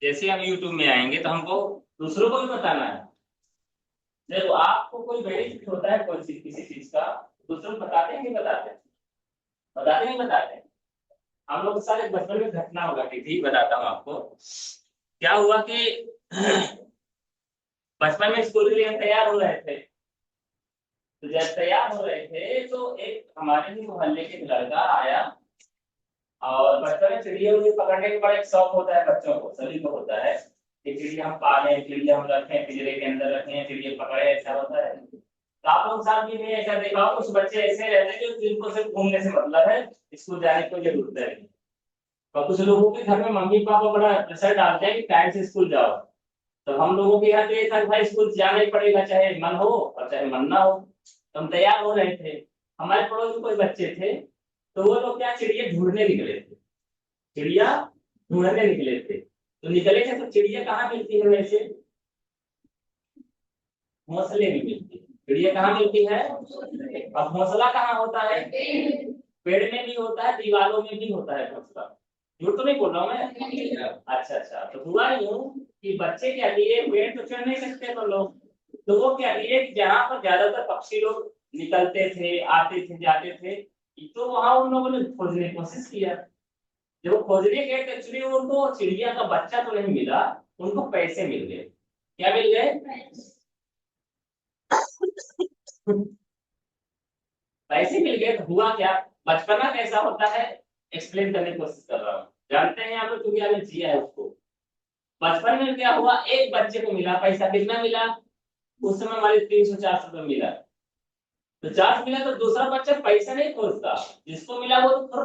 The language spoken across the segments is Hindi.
जैसे हम यूट्यूब में आएंगे तो हमको दूसरों को भी बताना है। जब आपको कोई बेनिफिट होता है कोई चीज किसी चीज का, दूसरों को बताते हैं नहीं बताते? बताते नहीं बताते? हम लोग सारे बचपन में घटना घटी थी, बताता हूँ आपको। क्या हुआ कि बचपन में स्कूल के लिए हम तैयार हो रहे थे। तो जब तैयार हो रहे थे तो एक हमारे ही मोहल्ले के एक लड़का आया। और बचपन में चिड़िया उड़िया पकड़ने का बड़ा एक शौक होता है, बच्चों को सभी को होता है कि चिड़िया हम पालें, चिड़िया हम रखें, पिंजरे के अंदर रखें, चिड़िया पकड़े, ऐसा होता है। तो आप लोग साथ भी नहीं ऐसा देखा हो, कुछ बच्चे ऐसे रहते हैं जो जिनको सिर्फ घूमने से मतलब है, स्कूल जाने की कोई जरूरत है नहीं। और कुछ लोगों के घर में मम्मी पापा बड़ा प्रेशर डालते हैं कि टाइम से स्कूल जाओ। तो हम लोगों के यहाँ तो ये था कि भाई स्कूल जाना ही पड़ेगा, चाहे मन हो और चाहे मन ना हो। तो हम तैयार हो रहे थे। हमारे पड़ोस में कोई बच्चे थे, तो वो लोग क्या चिड़िया ढूंढने निकले थे। चिड़िया ढूंढने निकले थे, तो निकले थे तो चिड़िया कहाँ मिलती है वैसे? घोंसले में मिलती है। चिड़िया कहाँ मिलती है? अब घोंसला कहाँ होता है? पेड़ में भी होता है, दीवारों में भी होता है घोंसला। झूठ तो नहीं बोल रहा हूँ मैं? अच्छा अच्छा, तो हुआ यूं कि बच्चे क्या किए, पेड़ तो चढ़ नहीं सकते तो लोग, तो वो क्या किए कि जहाँ पर ज्यादातर पक्षी लोग निकलते थे, आते थे, जाते थे, तो वहां उन लोगों ने खोजने की कोशिश किया। जब वो खोजने गए तो एक्चुअली उनको चिड़िया का बच्चा तो नहीं मिला, उनको पैसे मिल गए। क्या मिल गए? पैसे मिल गए। तो हुआ क्या, बचपना कैसा होता है, एक्सप्लेन करने की कोशिश कर रहा हूँ। जानते हैं आप लोग क्योंकि आपने जिया है उसको। बचपन में क्या हुआ, एक बच्चे को मिला पैसा, कितना मिला? उस समय हमारे 300 400 रुपये मिला। तो चार्ज मिला तो दूसरा बच्चा पैसा नहीं खोजता, जिसको मिला वो तो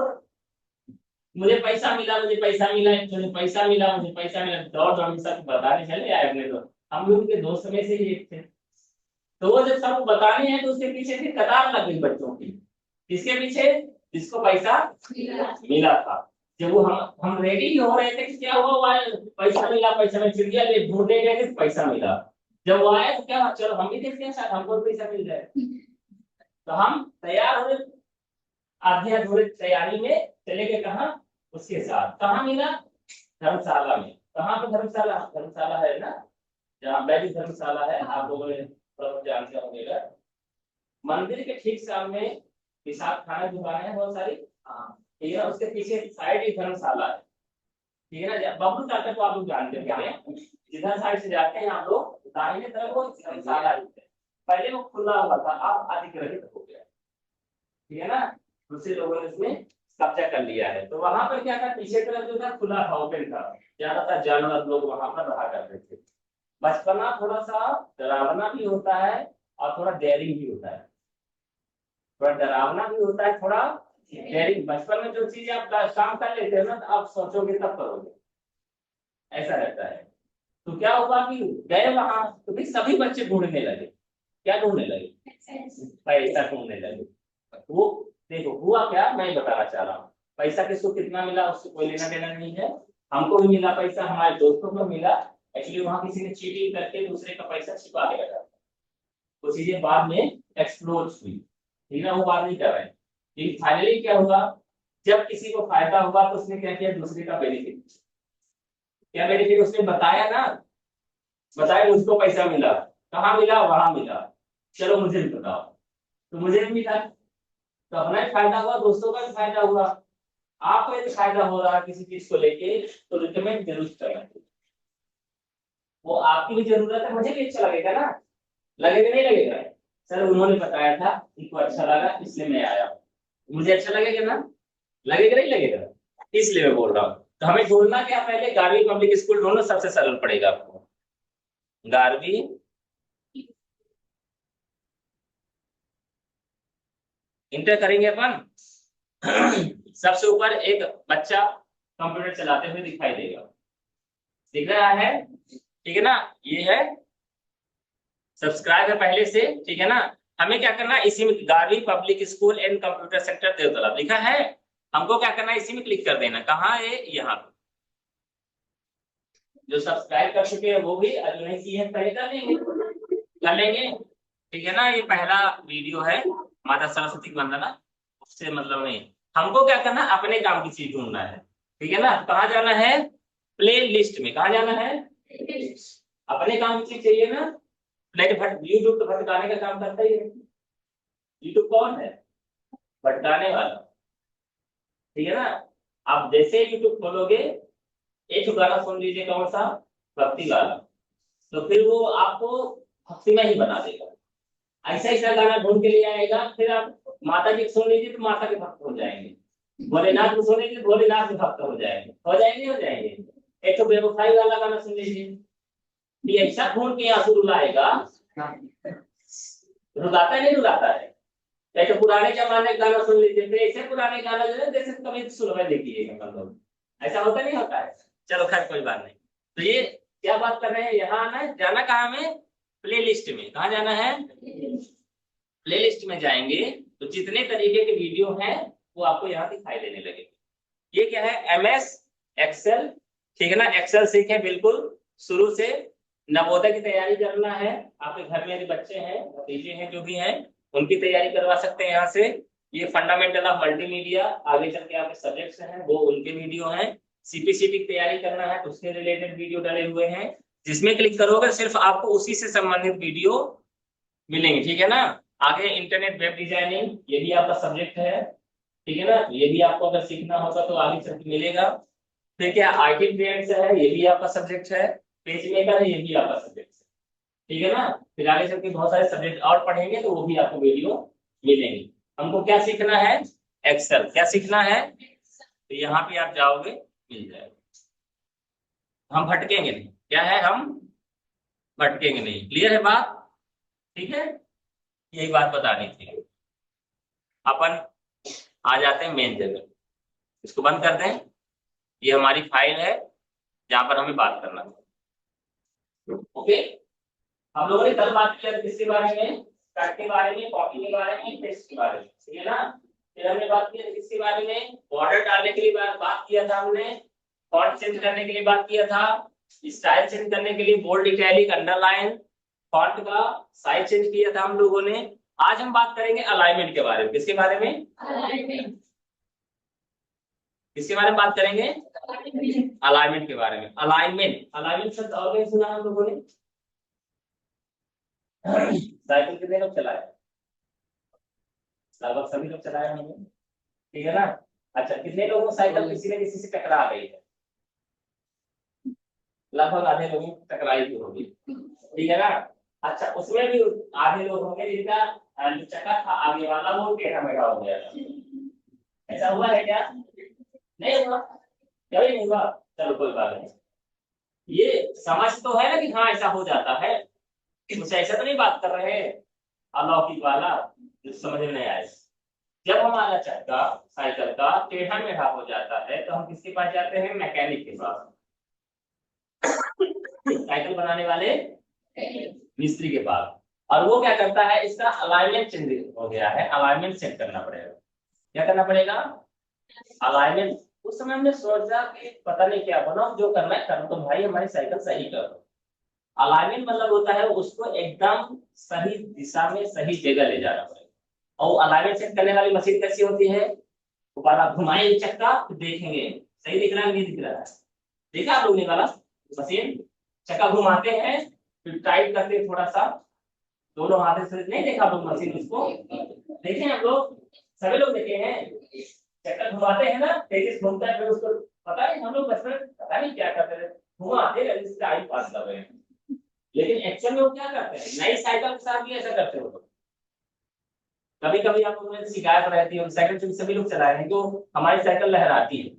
मुझे पैसा मिला, मुझे पैसा मिला, मुझे पैसा मिला, मुझे पैसा मिला, दौड़ दौड़ के सब बताने चले आए अपने। तो हम लोग के दोस्त में से ही एक थे। तो वो जब सब बताने हैं तो उसके पीछे फिर कतार लग गई बच्चों की। किसके पीछे? जिसको पैसा मिला था। जब वो हम रेडी हो रहे थे कि क्या हुआ, वो आए, पैसा मिला, पैसा मिला, चिड़िया ले ढूंढने गए थे तो पैसा मिला। जब वो आया तो क्या, चलो हम भी देखते हैं शायद हमको भी पैसा मिल जाए। तो हम तैयार हो गए, आधे अधूरे तैयारी में चले गए कहाँ, उसके साथ। कहाँ मिला? धर्मशाला में। कहाँ पे धर्मशाला? धर्मशाला है ना, जहाँ बैठी धर्मशाला है, आप लोगों ने थोड़ा बहुत जानते होंगे। मंदिर के ठीक सामने पेशाब खाना दुकानें हैं बहुत सारी। हाँ, ठीक है, उसके पीछे साइड ही धर्मशाला है। ठीक है ना, बबलू चाचा को आप लोग जानते हैं, जिधर साइड से जाते हैं आप लोग दाहिने तरफ वो धर्मशाला है। पहले वो खुला हुआ था, अब अधिग्रहित हो गया। ठीक है ना, दूसरे लोगों ने उसमें कब्जा कर लिया है। तो वहां पर क्या था, पीछे तरफ जो था खुला था, ओपन था, ज्यादातर जानवर लोग वहां पर रहा करते थे। बचपना थोड़ा सा डरावना भी होता है और थोड़ा डेयरिंग भी होता है। थोड़ा डरावना भी होता है, थोड़ा डेयरिंग। बचपन में जो चीज आप काम कर लेते हो ना, तो आप सोचोगे तब करोगे, ऐसा रहता है। तो क्या हुआ कि गए वहां तो फिर सभी बच्चे ढूंढने लगे। क्या ढूंढने लगे? पैसा ढूंढने लगे। वो देखो हुआ क्या, मैं बताना चाह रहा हूँ। पैसा किसको कितना मिला उससे कोई लेना देना नहीं है। हमको भी मिला पैसा, हमारे दोस्तों को मिला। एक्चुअली वहां किसी ने चीटिंग करके दूसरे का पैसा छिपा के रखा। वो चीजें बाद में एक्सप्लोज हुई, ठीक है ना, वो बात नहीं कर रहे हैं। लेकिन फाइनली क्या हुआ, जब किसी को फायदा हुआ तो उसने क्या किया, दूसरे का बेनिफिट। क्या बेनिफिट उसने बताया ना, बताया मुझको पैसा मिला, कहाँ मिला, वहां मिला, चलो मुझे भी बताओ। तो मुझे भी मिला, तो अपना भी फायदा हुआ, दोस्तों का भी फायदा हुआ। आपको यदि फायदा हो रहा है किसी चीज को लेके तो रिकमेंड जरूर करना चाहिए। वो आपकी भी जरूरत है, मुझे भी अच्छा लगेगा ना, लगेगा नहीं लगेगा? सर उन्होंने बताया था, उनको अच्छा लगा इसलिए मैं आया हूँ। मुझे अच्छा लगेगा ना, लगेगा नहीं लगेगा? इसलिए मैं बोल रहा हूँ। तो हमें ढूंढना क्या, पहले 11वीं पब्लिक स्कूल ढूंढना सबसे सरल पड़ेगा आपको। 11वीं इंटर करेंगे अपन। सबसे ऊपर एक बच्चा कंप्यूटर चलाते हुए दिखाई देगा, दिख रहा है? ठीक है ना, ये है सब्सक्राइब है पहले से, ठीक है ना। हमें क्या करना है, इसी में 11वीं public school and computer centre Devtala लिखा है। हमको क्या करना है, इसी में क्लिक कर देना। कहाँ है? यहाँ पे। जो सब्सक्राइब कर चुके हैं वो भी, और जो नहीं किए हैं पहले कर लेंगे, कर लेंगे। ठीक है ना, ये पहला वीडियो है माता सरस्वती की वंदना, उससे मतलब नहीं। हमको क्या करना है, अपने काम की चीज ढूंढना है। ठीक है ना, कहाँ जाना है? प्ले लिस्ट में। कहा जाना है? अपने काम की चाहिए ना। प्लेट भट यूट्यूब तो भटकाने का काम करता ही है। यूट्यूब कौन है? भटकाने वाला। ठीक है ना। आप जैसे यूट्यूब खोलोगे, एक गाना सुन लीजिए, कौन सा? भक्ति वाला। तो फिर वो आपको भक्तिमय ही बना देगा। ऐसा ऐसा गाना ढूंढ के ले आएगा, फिर आप माता जी को सुन लीजिए तो माता के भक्त हो जाएंगे, भोलेनाथ को सुनेंगे तो भोलेनाथ के भक्त हो जाएंगे। हो जाएंगे। एक तो बेवफाई वाला गाना सुन लीजिए, ये ऐसा ढूंढ के आंसू रुलाएगा। रुलाता है नहीं रुलाता है? एक तो पुराने जमाने का गाना सुन लीजिए, फिर ऐसे पुराने गाना जो है जैसे कभी सुनवा देखिएगा मतलब, ऐसा होता नहीं होता है। चलो खैर कोई बात नहीं। तो ये क्या बात कर रहे हैं, यहाँ आना है, जाना कहाँ में? प्ले लिस्ट में। कहाँ जाना है? प्ले लिस्ट में जाएंगे तो जितने तरीके के वीडियो हैं वो आपको यहाँ दिखाई देने लगेंगे। ये क्या है? MS Excel. ठीक है ना। एक्सेल सीखे बिल्कुल शुरू से। नवोदय की तैयारी करना है, आपके घर में यदि बच्चे हैं, भतीजे हैं, जो भी हैं, उनकी तैयारी करवा सकते हैं यहाँ से। ये फंडामेंटल ऑफ मल्टीमीडिया, आगे चल के आपके सब्जेक्ट्स हैं वो उनके वीडियो हैं। CPCB की तैयारी करना है तो उसके रिलेटेड वीडियो डाले हुए हैं, जिसमें क्लिक करोगे सिर्फ आपको उसी से संबंधित वीडियो मिलेंगे। ठीक है ना। आगे इंटरनेट वेब डिजाइनिंग, ये भी आपका सब्जेक्ट है। ठीक है ना। ये भी आपको अगर सीखना होगा तो आगे चल के मिलेगा। फिर क्या IT ट्रेड्स है, ये भी आपका सब्जेक्ट है। पेज मेकर है, ये भी आपका सब्जेक्ट है। ठीक है ना। फिर आगे चल के बहुत सारे सब्जेक्ट और पढ़ेंगे तो वो भी आपको वीडियो मिलेंगे। हमको क्या सीखना है? एक्सेल। क्या सीखना है? तो यहाँ पे आप जाओगे, मिल जाएगा। हम भटकेंगे नहीं। क्या है? हम भटकेंगे नहीं। क्लियर है बात? ठीक है। यही बात बतानी थी। अपन आ जाते हैं मेन जगह। इसको बंद कर दें। ये हमारी फाइल है जहां पर हमें बात करना है। ओके। हम लोगों ने कल बात किया किसके बारे में? कट के बारे में, कॉपी के बारे में, पेस्ट के बारे में। ठीक है ना। फिर हमने बात की किसके बारे में? बॉर्डर डालने के लिए बात किया था हमने, फॉन्ट चेंज करने के लिए बात किया था, स्टाइल चेंज करने के लिए बोल्ड, इटैलिक, अंडरलाइन, फॉन्ट का साइज चेंज किया था हम लोगों ने। आज हम बात करेंगे अलाइनमेंट के बारे में। किसके बारे में? अलाइनमेंट। किसके बारे में बात करेंगे? अलाइनमेंट के बारे में। अलाइनमेंट, अलाइनमेंट शब्द और कहीं सुना हम लोगों ने? साइकिल कितने लोग चलाए? लगभग सभी लोग चलाए होंगे। ठीक है ना। अच्छा, कितने लोगों को साइकिल किसी न किसी से टकरा गई है? लगभग आधे लोगों की टकराई भी होगी। ठीक है ना। अच्छा, उसमें भी आधे लोग होंगे जिनका जो चक्का था आगे वाला वो टेढ़ा मेढ़ा हो गया था। ऐसा हुआ है क्या? नहीं हुआ, कभी नहीं हुआ। चलो कोई बात नहीं। ये समझ तो है ना कि हाँ ऐसा हो जाता है, कुछ ऐसा तो नहीं बात कर रहे हैं अलौकिक वाला जो समझ में नहीं आए। जब हमारा चक्का साइकिल का टेढ़ा मेढ़ा हो जाता है तो हम किसके पास जाते हैं? मैकेनिक के पास। साइकिल बनाने वाले मिस्त्री के पास। और वो क्या करता है? इसका अलाइनमेंट चेंज हो गया है, अलाइनमेंट सेट करना पड़ेगा। क्या करना पड़ेगा? अलाइनमेंट। उस समय हमने सोचा कि पता नहीं क्या बनाओ, जो करना है करो, तो भाई हमारी साइकिल सही करो। अलाइनमेंट मतलब होता है उसको एकदम सही दिशा में सही जगह ले जाना पड़ेगा। और अलाइनमेंट सेट करने वाली मशीन कैसी होती है? ऊपर आप घुमाएंगे चक्का तो देखेंगे सही दिख रहा है नहीं दिख रहा है। देखा आप लोग ने वाला मशीन? चक्का घुमाते हैं फिर टाइट करते हैं थोड़ा सा, दोनों हाथ से। नहीं देखा आप लोग मशीन? उसको देखे हैं आप लोग? सभी लोग देखे हैं। चक्कर घुमाते हैं ना, तेजी से घूमता है, फिर उसको पता है हम लोग बचपन पता नहीं क्या करते थे, घुमाते हैं जिससे आई पास कर रहे हैं। लेकिन एक्चुअल में वो क्या करते हैं? नई साइकिल के साथ भी ऐसा करते हो लोग। कभी कभी आप लोगों में शिकायत रहती है साइकिल सभी लोग चला रहे हैं तो हमारी साइकिल लहराती है।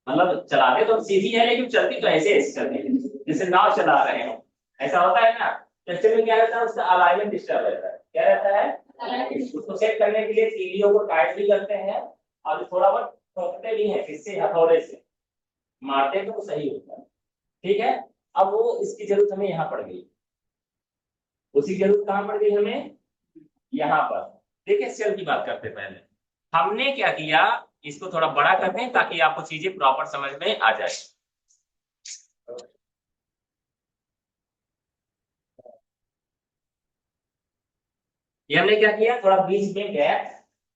मतलब चलाते तो सीधी है लेकिन चलती तो ऐसे ऐसे चलती है जैसे नाव चला रहे हो। ऐसा होता है ना। तो में क्या रहता है? उसका अलाइनमेंट डिस्टर्ब रहता है। क्या रहता है? उसको सेट करने के लिए सीढ़ियों को टाइट भी करते हैं और थोड़ा बहुत ठोकते भी हैं, किससे? हथौड़े से मारते तो सही होता है। ठीक है। अब वो इसकी जरूरत हमें यहाँ पड़ गई। उसी की जरूरत कहाँ पड़ गई हमें? यहाँ पर। देखिए सेल की बात करते पहले हमने क्या किया, इसको थोड़ा बड़ा करते हैं ताकि आपको चीजें प्रॉपर समझ में आ जाए। ये हमने क्या किया, थोड़ा बीच में गैप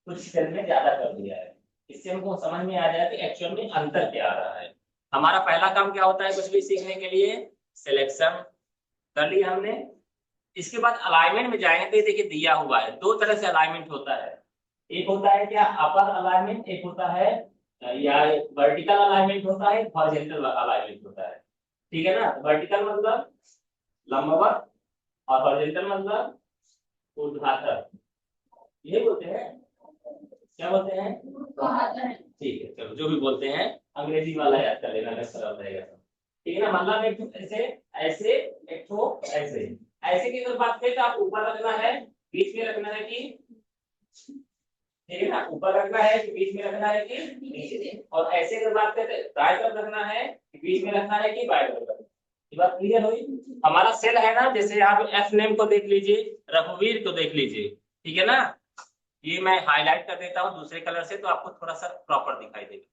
कुछ सेल में ज्यादा कर दिया है। इससे हमको समझ में आ जाए कि एक्चुअल में अंतर क्या आ रहा है। हमारा पहला काम क्या होता है कुछ भी सीखने के लिए? सिलेक्शन कर लिया हमने। इसके बाद अलाइनमेंट में जाएंगे तो ये देखिए दिया हुआ है, दो तरह से अलाइनमेंट होता है। एक होता है क्या अपर अलाइनमेंट, एक होता है या वर्टिकल अलाइनमेंट होता है, हॉरिजॉन्टल अलाइनमेंट होता है। ठीक है ना? वर्टिकल मतलब लंबवत और हॉरिजॉन्टल मतलब ऊर्ध्वाधर, ये बोलते हैं। क्या बोलते हैं? ठीक है, चलो जो भी बोलते हैं, अंग्रेजी वाला याद कर लेना, अगर सरल रहेगा तो। ठीक है ना? मतलब एक ठो ऐसे, ऐसे, एक ठो ऐसे। ऐसे की अगर बात करें तो आप ऊपर रखना है, बीच में रखना है कि, ठीक है ना, ऊपर रखना है कि बीच में रखना है कि नीचे। और ऐसे अगर बात करें तो दाएं तरफ रखना है कि बीच में रखना है कि बाएं तरफ रखना है। ये बात क्लियर हुई? हमारा सेल है ना, जैसे आप एफ नेम को देख लीजिए, रघुवीर को देख लीजिए, ठीक है ना? ये मैं हाईलाइट कर देता हूँ दूसरे कलर से तो आपको थोड़ा सा प्रॉपर दिखाई देगा।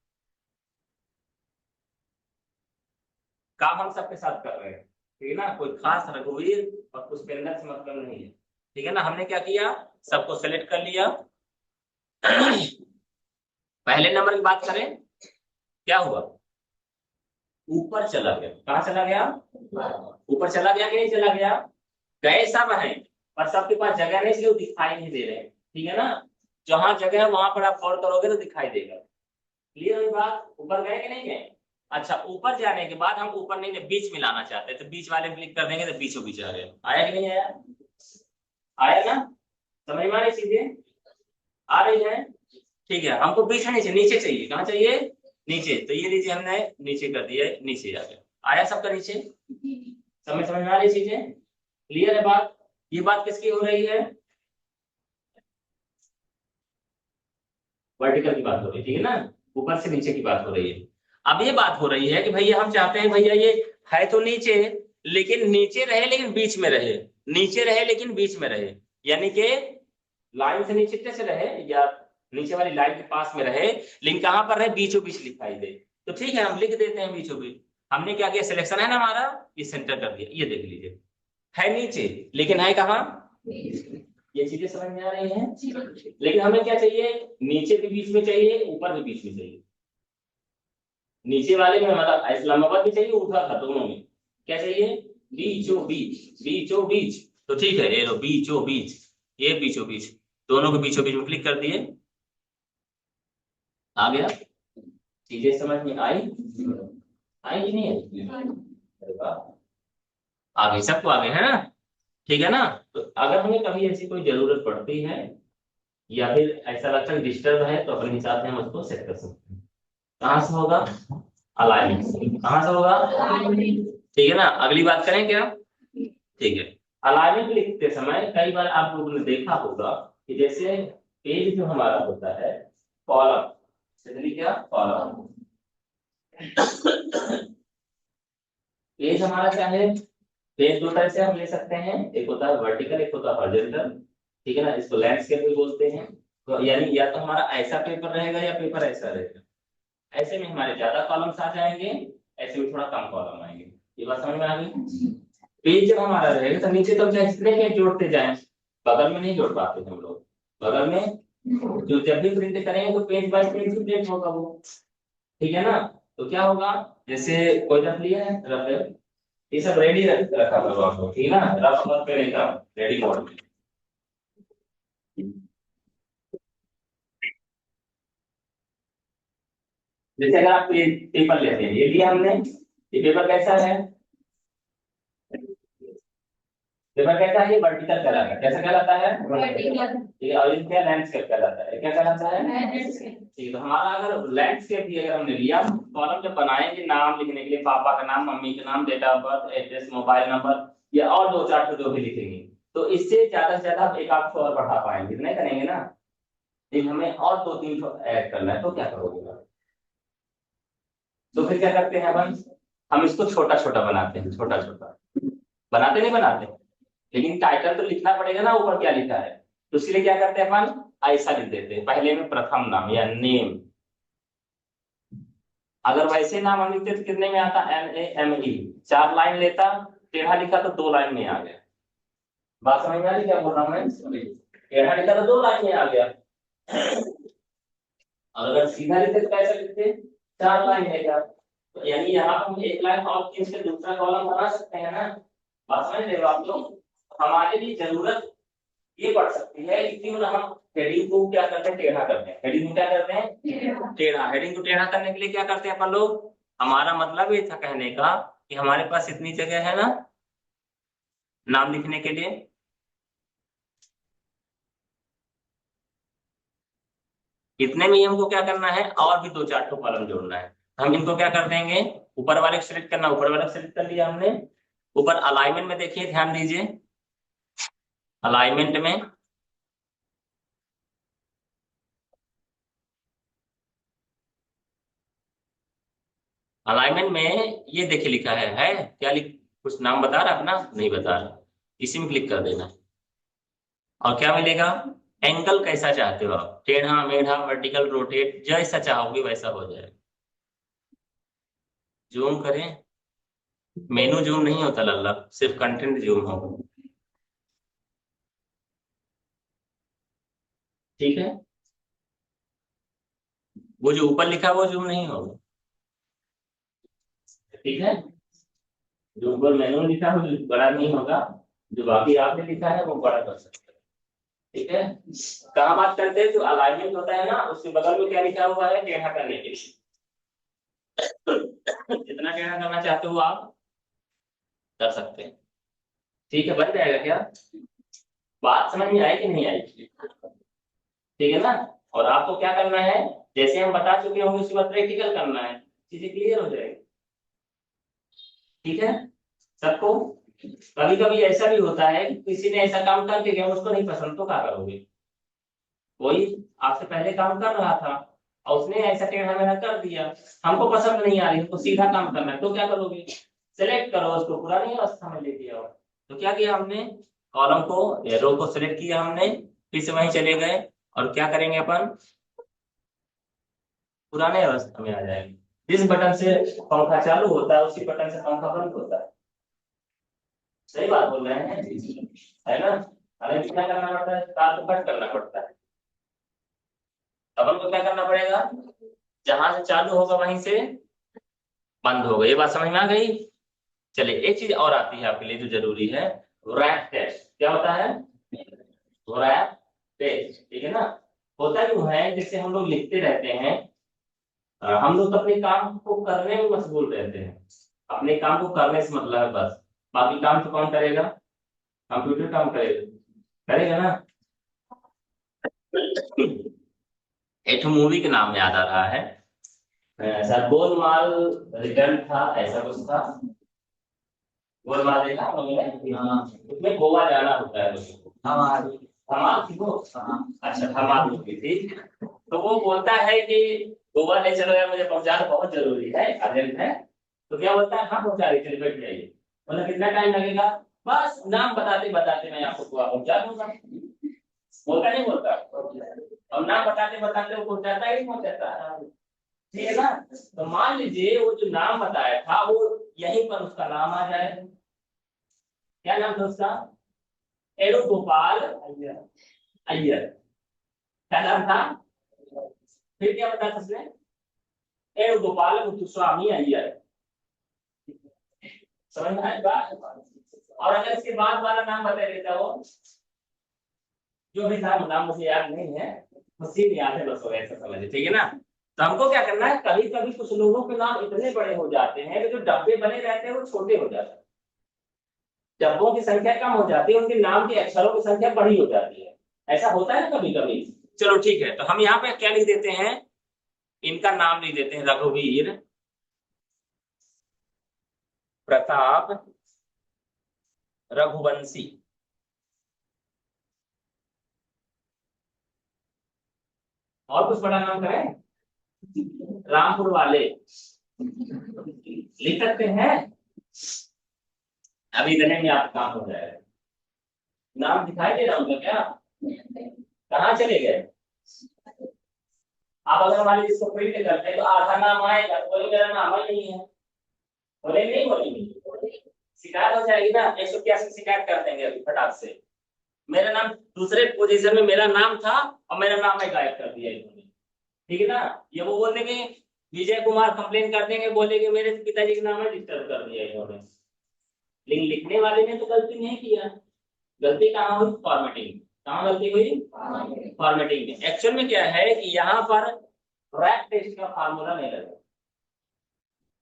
काम हम सबके साथ कर रहे हैं, ठीक है ना? कोई खास रघुवीर और पुष्पेंद्र से मतलब नहीं है, ठीक है ना? हमने क्या किया, सबको सेलेक्ट कर लिया। पहले नंबर की बात करें, क्या हुआ, ऊपर चला गया। कहाँ चला गया? ऊपर चला गया कि नहीं चला गया? गए सब हैं, पर सबके पास जगह नहीं, इसलिए वो दिखाई नहीं दे रहे हैं, ठीक है ना? जहां जगह है वहां पर आप गौर करोगे तो दिखाई देगा। क्लियर हुई बात? ऊपर गए कि नहीं गए? अच्छा, ऊपर जाने के बाद हम ऊपर नहीं, बीच में लाना चाहते हैं तो बीच वाले क्लिक कर देंगे तो बीचों बीच आ गया। आया कि नहीं आया? आया ना? समझ में आ रही चीजें? आ रही है? ठीक है, हमको बीच में नीचे, नीचे चाहिए। कहाँ चाहिए? नीचे। तो ये लीजिए हमने नीचे कर दिया, नीचे आ गया। आया सबका नीचे? समझ में आ रही चीजें? क्लियर है बात? ये बात किसकी हो रही है? वर्टिकल की बात हो रही है, ठीक है ना? ऊपर से नीचे की बात हो रही है। अब ये बात हो रही है कि भैया हम चाहते हैं भैया ये है तो नीचे, लेकिन नीचे रहे लेकिन बीच में रहे, नीचे रहे लेकिन बीच में रहे, यानी कि लाइन से नीचे कैसे रहे, या नीचे वाली लाइन के पास में रहे, लेकिन कहां पर रहे, बीचों बीच दिखाई दे। तो ठीक है, हम लिख देते हैं बीचों बीच। हमने क्या किया, सिलेक्शन है ना हमारा, ये सेंटर कर दिया। ये देख लीजिए, है नीचे लेकिन है कहाँ? ये चीजें समझ में आ रही हैं? लेकिन हमें क्या चाहिए, नीचे भी बीच में चाहिए, ऊपर भी बीच में चाहिए। नीचे वाले में मतलब ऐसे लंबवत भी चाहिए, ऊर्ध्वाधर दोनों में। क्या चाहिए? बीचों बीच, बीचों बीच। तो ठीक है, ये लो बीचों बीच, ये बीचों बीच, दोनों के बीचों बीच में क्लिक कर दिए। आ गया? चीजें समझ में आई? आई कि नहीं आई? अरे वाह, आ गई, सबको आ गए है ना? ठीक है ना? तो अगर हमें कभी ऐसी कोई जरूरत पड़ती है या फिर ऐसा लगता है डिस्टर्ब है तो अपने हिसाब से हम उसको सेट कर सकते हैं। कहाँ से होगा? अलाइनमेंट से। कहाँ से होगा? ठीक है ना? अगली बात करें क्या? ठीक है। अलाइनमेंट लिखते समय कई बार आप लोगों ने देखा होगा कि जैसे पेज जो हमारा होता है, कॉलम, क्या कॉलम, पेज हमारा क्या है? पेज दो तरह से हम ले सकते हैं, एक होता है वर्टिकल, एक होता है हॉरिजॉन्टल, ठीक है ना? इसको लैंडस्केप भी बोलते हैं। तो यानी या तो हमारा ऐसा पेपर रहेगा या पेपर ऐसा रहेगा। ऐसे में हमारे ज्यादा कॉलम्स आ जाएंगे, ऐसे में थोड़ा कम कॉलम आएंगे। ये बात समझ में आ गई? पेज जब हमारा रहेगा तो नीचे तो क्या जितने पेज जोड़ते जाएं, बगल में नहीं जोड़ पाते हम लोग। बगल में जो जब भी प्रिंट करेंगे तो पेज बाय पेज ही प्रिंट होगा वो, ठीक है ना? तो क्या होगा, जैसे कोई रख लिया है रफ, ये सब रेडी रखा करो आपको, ठीक है ना? रफ मत करेगा, रेडी मोड में। जैसे अगर आप पेपर लेते हैं, ये लिया हमने, ये पेपर कैसा है? पेपर कैसा है? ये वर्टिकल कहलाता है। कैसा कहलाता है? वर्टिकल। ये और ये क्या लैंडस्केप कहलाता है, क्या कहलाता है? लैंडस्केप। ठीक है, तो हमारा अगर लैंडस्केप भी अगर हमने लिया, कॉलम जब बनाएंगे नाम लिखने के लिए, पापा का नाम, मम्मी का नाम, date of birth, address, mobile number, या और दो चार जो भी लिखेंगे, तो इससे ज्यादा से ज्यादा एक आध और बढ़ा पाएंगे, नहीं करेंगे ना? लेकिन हमें और दो तीन ऐड करना है, तो क्या करोगे? तो फिर क्या करते हैं अपन, हम इसको छोटा छोटा बनाते हैं, छोटा छोटा बनाते, नहीं बनाते? लेकिन टाइटल तो लिखना पड़ेगा ना, ऊपर क्या लिखा है। तो इसलिए क्या करते हैं अपन, ऐसा लिख देते हैं, पहले में प्रथम नाम या नेम। अगर वैसे नाम हम लिखते तो कितने में आता, NAME, 4 लाइन लेता, टेढ़ा लिखा तो 2 लाइन में आ गया। बात समझ में आ रही क्या बोल रहा हूँ मैं? टेढ़ा लिखा तो 2 लाइन में आ गया, और अगर सीधा लिखते तो कैसे लिखते, 4 लाइन है क्या? तो यानी यहाँ पर हम एक लाइन और खींच के दूसरा कॉलम बना सकते हैं ना। बात समझ रहे हो आप लोग। हमारे लिए जरूरत ये पड़ सकती है कि क्यों ना हम हेडिंग को क्या करते हैं, टेढ़ा करते हैं। हेडिंग को क्या करते हैं, टेढ़ा। हेडिंग को टेढ़ा करने के लिए क्या करते हैं अपन लोग, हमारा मतलब ये था कहने का कि हमारे पास इतनी जगह है ना नाम लिखने के लिए, इतने में ही हमको क्या करना है, और भी दो चार ठो कॉलम जोड़ना है। हम इनको क्या कर देंगे, ऊपर वाले को सिलेक्ट करना, ऊपर वाले को सिलेक्ट कर लिया हमने। ऊपर अलाइनमेंट में देखिए, ध्यान दीजिए, अलाइनमेंट में अलाइनमेंट में ये देखिए लिखा है क्या लिख, कुछ नाम बता रहा है अपना, नहीं बता रहा, इसी में क्लिक कर देना। और क्या मिलेगा, एंगल कैसा चाहते हो आप, टेढ़ा मेढ़ा वर्टिकल रोटेट, जैसा चाहोगे वैसा हो जाएगा। जूम करें, मेनू जूम नहीं होता लल्ला, सिर्फ कंटेंट जूम होगा। ठीक है, वो जो ऊपर लिखा है वो जूम नहीं होगा। ठीक है, जो ऊपर मेनू लिखा है वो बड़ा नहीं होगा, जो बाकी आपने लिखा है वो बड़ा कर सकते हैं। ठीक है, कहाँ बात करते हैं, जो अलाइनमेंट होता है ना उसके बगल में क्या लिखा हुआ है, टेढ़ा करने के लिए। जितना टेढ़ा करना चाहते हो आप कर सकते हैं। ठीक है, बन जाएगा क्या, बात समझ में आई कि नहीं आई। ठीक है ना। और आपको क्या करना है, जैसे हम बता चुके होंगे उसके बाद प्रैक्टिकल करना है, चीजें क्लियर हो जाएगी। ठीक है सबको। कभी कभी ऐसा भी होता है कि किसी ने ऐसा काम कर दिया उसको नहीं पसंद, तो क्या करोगे, कोई आपसे पहले काम कर रहा था और उसने ऐसा टेढ़ा मेढ़ा कर दिया, हमको पसंद नहीं आ रही, हमको सीधा काम करना है, तो क्या करोगे, सेलेक्ट करो उसको, पुरानी अवस्था में लेके आओ। तो क्या किया हमने, कॉलम को या रो को सिलेक्ट किया हमने, फिर से वहीं चले गए, और क्या करेंगे अपन, पुराने अवस्था में आ जाएंगे। जिस बटन से पंखा चालू होता है उसी बटन से पंखा बंद होता है। सही बात बोल रहे हैं, है ना। हमें क्या करना पड़ता है, तार को कट करना पड़ता है। अपन को क्या करना पड़ेगा, जहां से चालू होगा वहीं से बंद होगा। ये बात समझ में आ गई। चलिए एक चीज और आती है आपके लिए जो जरूरी है, रैप टेस्ट। क्या होता है, रैप टेस्ट। ठीक है ना। होता क्यों है, जैसे हम लोग लिखते रहते हैं, हम लोग तो अपने काम को करने में मशगूल रहते हैं, अपने काम को करने से मतलब है बस, बाकी काम तो कौन करेगा, कंप्यूटर काम करेगा, करेगा ना। एक मूवी के नाम याद आ रहा है, शायद गोलमाल रिटर्न था, ऐसा कुछ था। गोलमाल देखा हम लोगों ने? हाँ। उसमें गोवा जाना होता है मुझको। हमारी हमार थी वो। हाँ। अच्छा, हमार मूवी थी। तो वो बोलता है कि गोवा ले चलो यार, मुझे पहुंचाना बहुत जरूरी है, अर्जेंट है। तो क्या बोलता है, हाँ पहुंचा रही, चलिए बैठ जाइए। मतलब कितना टाइम लगेगा, बस नाम बताते बताते मैं आपको गोवा पहुंचा दूंगा। बोलता नहीं बोलता, और नाम बताते बताते वो पहुंचाता ही पहुंचाता है। ठीक है ना। तो मान लीजिए वो जो नाम बताया था वो यहीं पर उसका नाम आ जाए। क्या नाम था उसका, एडो गोपाल अय्यर। क्या नाम था, फिर क्या बताया उसने, एडो गोपाल मुथुस्वामी अय्यर। समझ में आया बात। और अगर इसके बाद वाला नाम बता देता हो, जो भी था नाम मुझे याद नहीं है, मुझे याद है बस, वो ऐसा समझिए। ठीक है ना। तो हमको क्या करना है, कभी कभी कुछ लोगों के नाम इतने बड़े हो जाते हैं कि जो डब्बे बने रहते हैं वो छोटे हो जाते हैं, डब्बों की संख्या कम हो जाती है, उनके नाम के अक्षरों की संख्या बड़ी हो जाती है। ऐसा होता है ना कभी कभी। चलो ठीक है, तो हम यहाँ पे क्या लिख देते हैं, इनका नाम लिख देते हैं, रघुवीर प्रताप रघुवंशी। और कुछ बड़ा नाम करें, रामपुर वाले लिख सकते हैं। अभी इतने में आपका काम हो जाएगा। नाम दिखाई दे रहा हूँ क्या, कहाँ चले गए आप, अगर हमारे इसको प्रिंट करते हैं तो आधा नाम आएगा, बोले मेरा नाम ही नहीं है, बोले नहीं बोलेंगे, शिकायत हो जाएगी ना, 181 शिकायत कर देंगे अभी फटाक से। मेरा नाम दूसरे पोजीशन में मेरा नाम था और मेरा नाम मैं गायब कर दिया इन्होंने। ठीक है ना। ये वो बोल देंगे विजय कुमार कंप्लेन कर देंगे, बोलेंगे मेरे पिताजी का नाम है डिस्टर्ब कर दिया इन्होंने। लेकिन लिखने वाले ने तो गलती नहीं किया। गलती कहाँ हुई? फॉर्मेटिंग। कहाँ गलती हुई? फॉर्मेटिंग में। एक्चुअल में क्या है कि यहाँ पर रैप टेस्ट का फार्मूला नहीं लगा।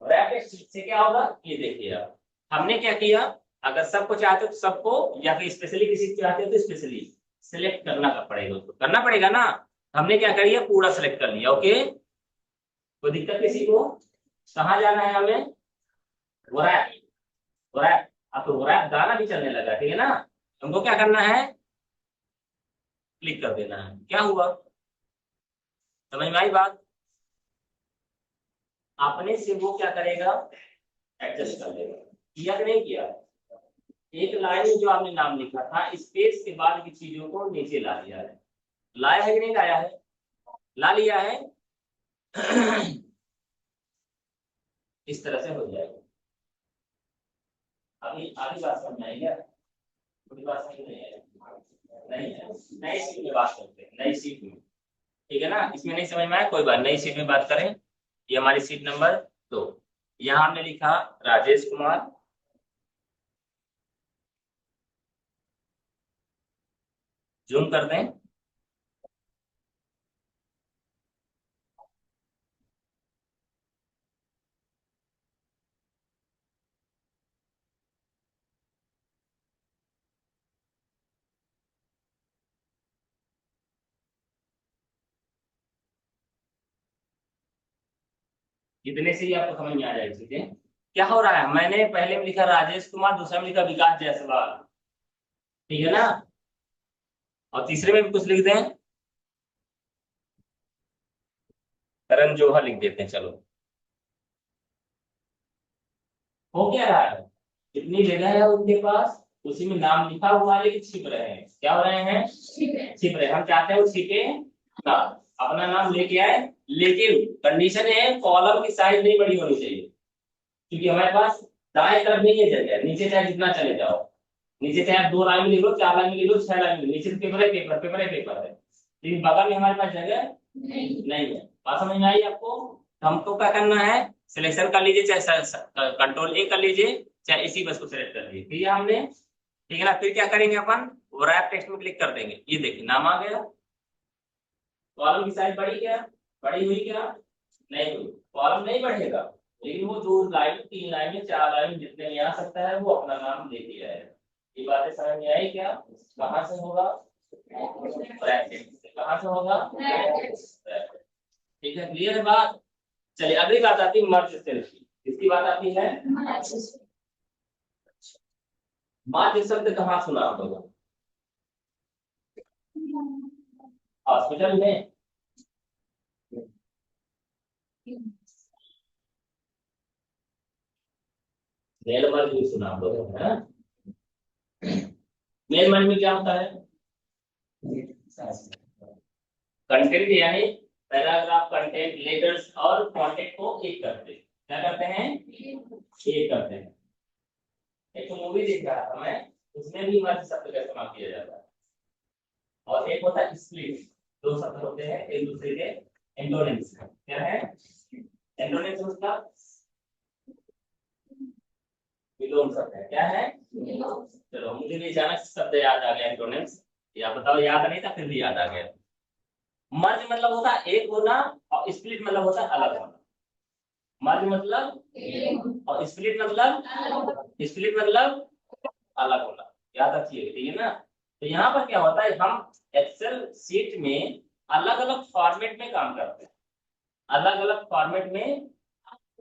रैप टेस्ट से क्या होगा ये देखिए आप, हमने क्या किया, अगर सबको चाहते हो तो सबको, या फिर स्पेशली किसी को चाहते हो तो स्पेशली सिलेक्ट करना पड़ेगा, उसको करना पड़ेगा ना। हमने क्या करिए, पूरा सिलेक्ट कर लिया। ओके, कोई दिक्कत किसी को? कहाँ जाना है हमें? रैप। रैप। अब तो रैप गाना भी चलने लगा, ठीक है ना। हमको क्या करना है, क्लिक कर देना है। क्या हुआ, समझ में आई बात? अपने से वो क्या करेगा, एडजस्ट कर लेगा। किया कि नहीं किया? एक लाइन में जो आपने नाम लिखा था, स्पेस के बाद की चीजों को नीचे ला दिया है। लाया है कि नहीं लाया है? ला लिया है। इस तरह से हो जाएगा। अभी आधी बात समझ आई क्या? थोड़ी बात समझ नहीं है? नहीं है, नई सीट में बात करते हैं, नई सीट में। ठीक है ना, इसमें नहीं समझ में आया कोई बात, नई सीट में बात करें। ये हमारी सीट नंबर 2। यहाँ हमने लिखा राजेश कुमार, जूम कर दें। इतने से ही आपको समझ में आ जाएगी चीजें क्या हो रहा है। मैंने पहले में लिखा राजेश कुमार, दूसरा में लिखा विकास जायसवाल, ठीक है ना। और तीसरे में भी कुछ लिख दें, करण जौहर लिख देते हैं। चलो, हो क्या रहा है, कितनी जगह है उनके पास, उसी में नाम लिखा हुआ है, लेकिन छिप रहे हैं। क्या हो रहे हैं? छिप रहे। हम चाहते हैं वो छिपे ना, अपना नाम लेके आए। लेकिन कंडीशन है, कॉलम की साइज नहीं बड़ी होनी चाहिए, क्योंकि हमारे पास दाएं तरफ नहीं है जगह। नीचे चाहे जितना चले जाओ, नीचे चाहे आप 2 लाइन में लिख लो, 4 लाइन में लिख लो, 6 लाइन में, नीचे तो पेपर है, पेपर पेपर है, पेपर है। लेकिन बगल में हमारे पास जगह नहीं है। बात समझ में आई आपको? तो हमको क्या करना है, सिलेक्शन कर लीजिए, चाहे कंट्रोल A कर लीजिए, चाहे इसी बस को सिलेक्ट कर लीजिए। ठीक है हमने, ठीक है ना। फिर क्या करेंगे अपन, रैप टेक्स्ट में क्लिक कर देंगे। ये देखिए नाम आ गया। कॉलम की साइज बढ़ी क्या? बड़ी हुई क्या? नहीं हुई। कॉलम नहीं बढ़ेगा, लेकिन वो 2 लाइन, 3 लाइन, 4 लाइन जितने में आ सकता है वो अपना नाम लेके आएगा। ये बातें समझ में आई क्या? कहाँ से होगा? ब्रैकेट से। कहाँ से होगा? ठीक है, क्लियर है बात? चलिए अगली बात आती है मर्ज सेल की। किसकी बात आती है? मर्ज शब्द कहाँ सुना आप लोगों ने? हॉस्पिटल में। मेल मर्ज भी सुना आप लोगों ने, है? मेल मर्ज में क्या होता है? कंटेंट यानी पैराग्राफ, कंटेंट, लेटर्स और कंटेंट को एक करते हैं। क्या करते हैं? एक करते हैं। एक मूवी देख रहा था मैं, उसमें भी मर्ज शब्द का इस्तेमाल किया जाता है। और एक होता है स्प्लिट। 2 शब्द होते हैं एक दूसरे के एंटोनिम्स। क्या है एंटोनिम्स? उसका विलोम शब्द है। क्या है? चलो, मुझे भी अचानक शब्द याद आ गया एंटोनिम्स। या बताओ, याद नहीं था फिर भी याद आ गया। मर्ज मतलब होता है एक होना, और स्प्लिट मतलब होता है अलग होना। मर्ज मतलब, और स्प्लिट मतलब अलग होना। याद रखिए, ठीक है ना। तो यहाँ पर क्या होता है, हम एक्सेल सीट में अलग अलग फॉर्मेट में काम करते हैं, अलग अलग फॉर्मेट में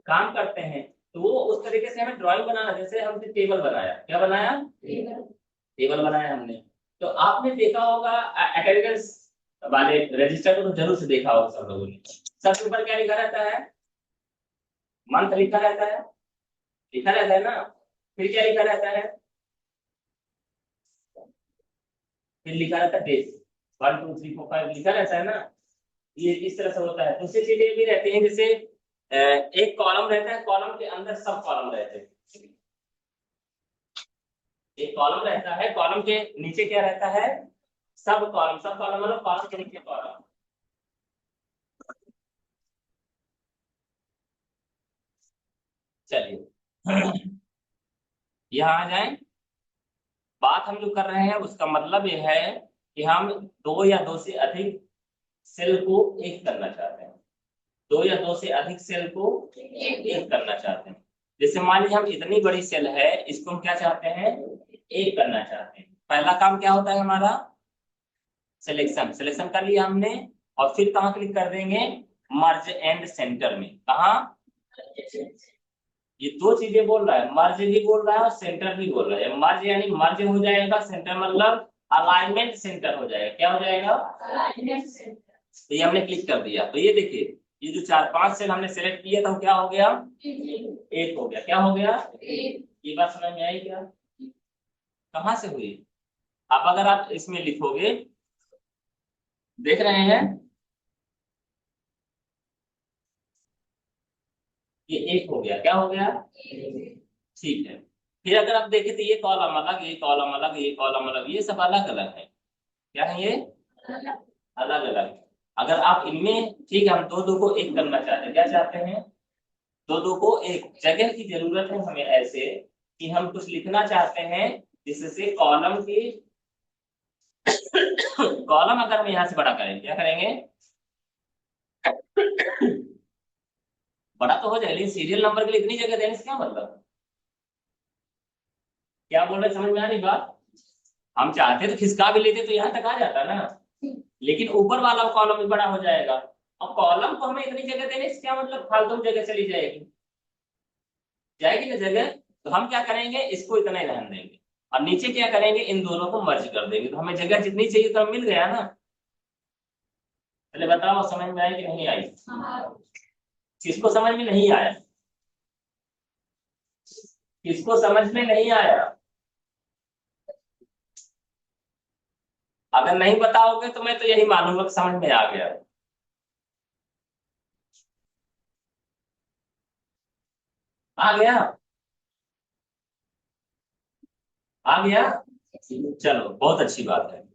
काम करते हैं। तो वो उस तरीके से हमें ड्राइंग बनाना, जैसे हमने टेबल बनाया। क्या बनाया? टेबल बनाया हमने। तो आपने देखा होगा अटेंडेंस वाले रजिस्टर को तो जरूर से देखा होगा सब लोगों ने। सबके ऊपर क्या लिखा रहता है? मंथ लिखा रहता है, लिखा रहता है ना। फिर क्या लिखा रहता है? फिर लिखा रहता है डेज, 1 2 3 4 5 लिखा रहता है ना। ये इस तरह से होता है। दूसरी चीजें भी रहती हैं, जैसे एक कॉलम रहता है, कॉलम के अंदर सब कॉलम रहते हैं। एक कॉलम रहता है, कॉलम के नीचे क्या रहता है? सब कॉलम। सब कॉलम मतलब कॉलम के नीचे कॉलम। चलिए यहाँ आ जाए। बात हम जो कर रहे हैं उसका मतलब यह है कि हम दो या दो से अधिक सेल को एक करना चाहते हैं। दो या दो से अधिक सेल को एक करना चाहते हैं। जैसे मान लीजिए हम इतनी बड़ी सेल है, इसको हम क्या चाहते हैं, एक करना चाहते हैं। पहला काम क्या होता है हमारा, सिलेक्शन। सिलेक्शन कर लिया हमने, और फिर कहाँ क्लिक कर देंगे, मर्ज एंड सेंटर में। कहा, ये दो चीजें बोल रहा है, मर्ज भी बोल रहा है और सेंटर भी बोल रहा है। मर्ज यानी मर्ज हो जाएगा, सेंटर मतलब अलाइनमेंट सेंटर हो जाएगा। क्या हो जाएगा, अलाइनमेंट सेंटर। तो ये हमने क्लिक कर दिया, तो ये देखिए ये जो 4-5 सेल हमने सेलेक्ट किया था वो क्या हो गया, एक हो गया। क्या हो गया, ये बात समझ में आई क्या, कहाँ से हुई। अब अगर आप इसमें लिखोगे, देख रहे हैं, ये एक हो गया। क्या हो गया, ठीक है। फिर अगर आप देखें तो ये कॉलम अलग, ये कॉलम अलग, ये कॉलम अलग, ये सब अलग अलग है। क्या है ये, अलग अलग। अगर आप इनमें, ठीक है, हम दो दो को एक करना चाहते हैं। क्या चाहते हैं, दो दो को एक। जगह की जरूरत है हमें ऐसे कि हम कुछ लिखना चाहते हैं जिससे कॉलम की कॉलम अगर हम यहाँ से बड़ा करेंगे, क्या करेंगे, बड़ा तो हो जाए, लेकिन सीरियल नंबर के लिए इतनी जगह देने से क्या मतलब, क्या बोल रहे, समझ में आ रही बात। हम चाहते तो खिसका भी लेते तो यहाँ तक आ जाता ना, लेकिन ऊपर वाला कॉलम भी बड़ा हो जाएगा। और कॉलम को हमें इतनी जगह देने से क्या मतलब, फालतू में जगह चली जाएगी, जाएगी ना जगह। तो हम क्या करेंगे, इसको इतना ही रहने देंगे, और नीचे क्या करेंगे, इन दोनों को मर्ज कर देंगे। तो हमें जगह जितनी चाहिए तो मिल गया ना। पहले बताओ समझ में आई कि नहीं आई, किसको समझ में नहीं आया, किसको समझ में नहीं आया। अगर नहीं बताओगे तो मैं तो यही मानूंगा कि समझ में आ गया। आ गया, आ गया, चलो बहुत अच्छी बात है।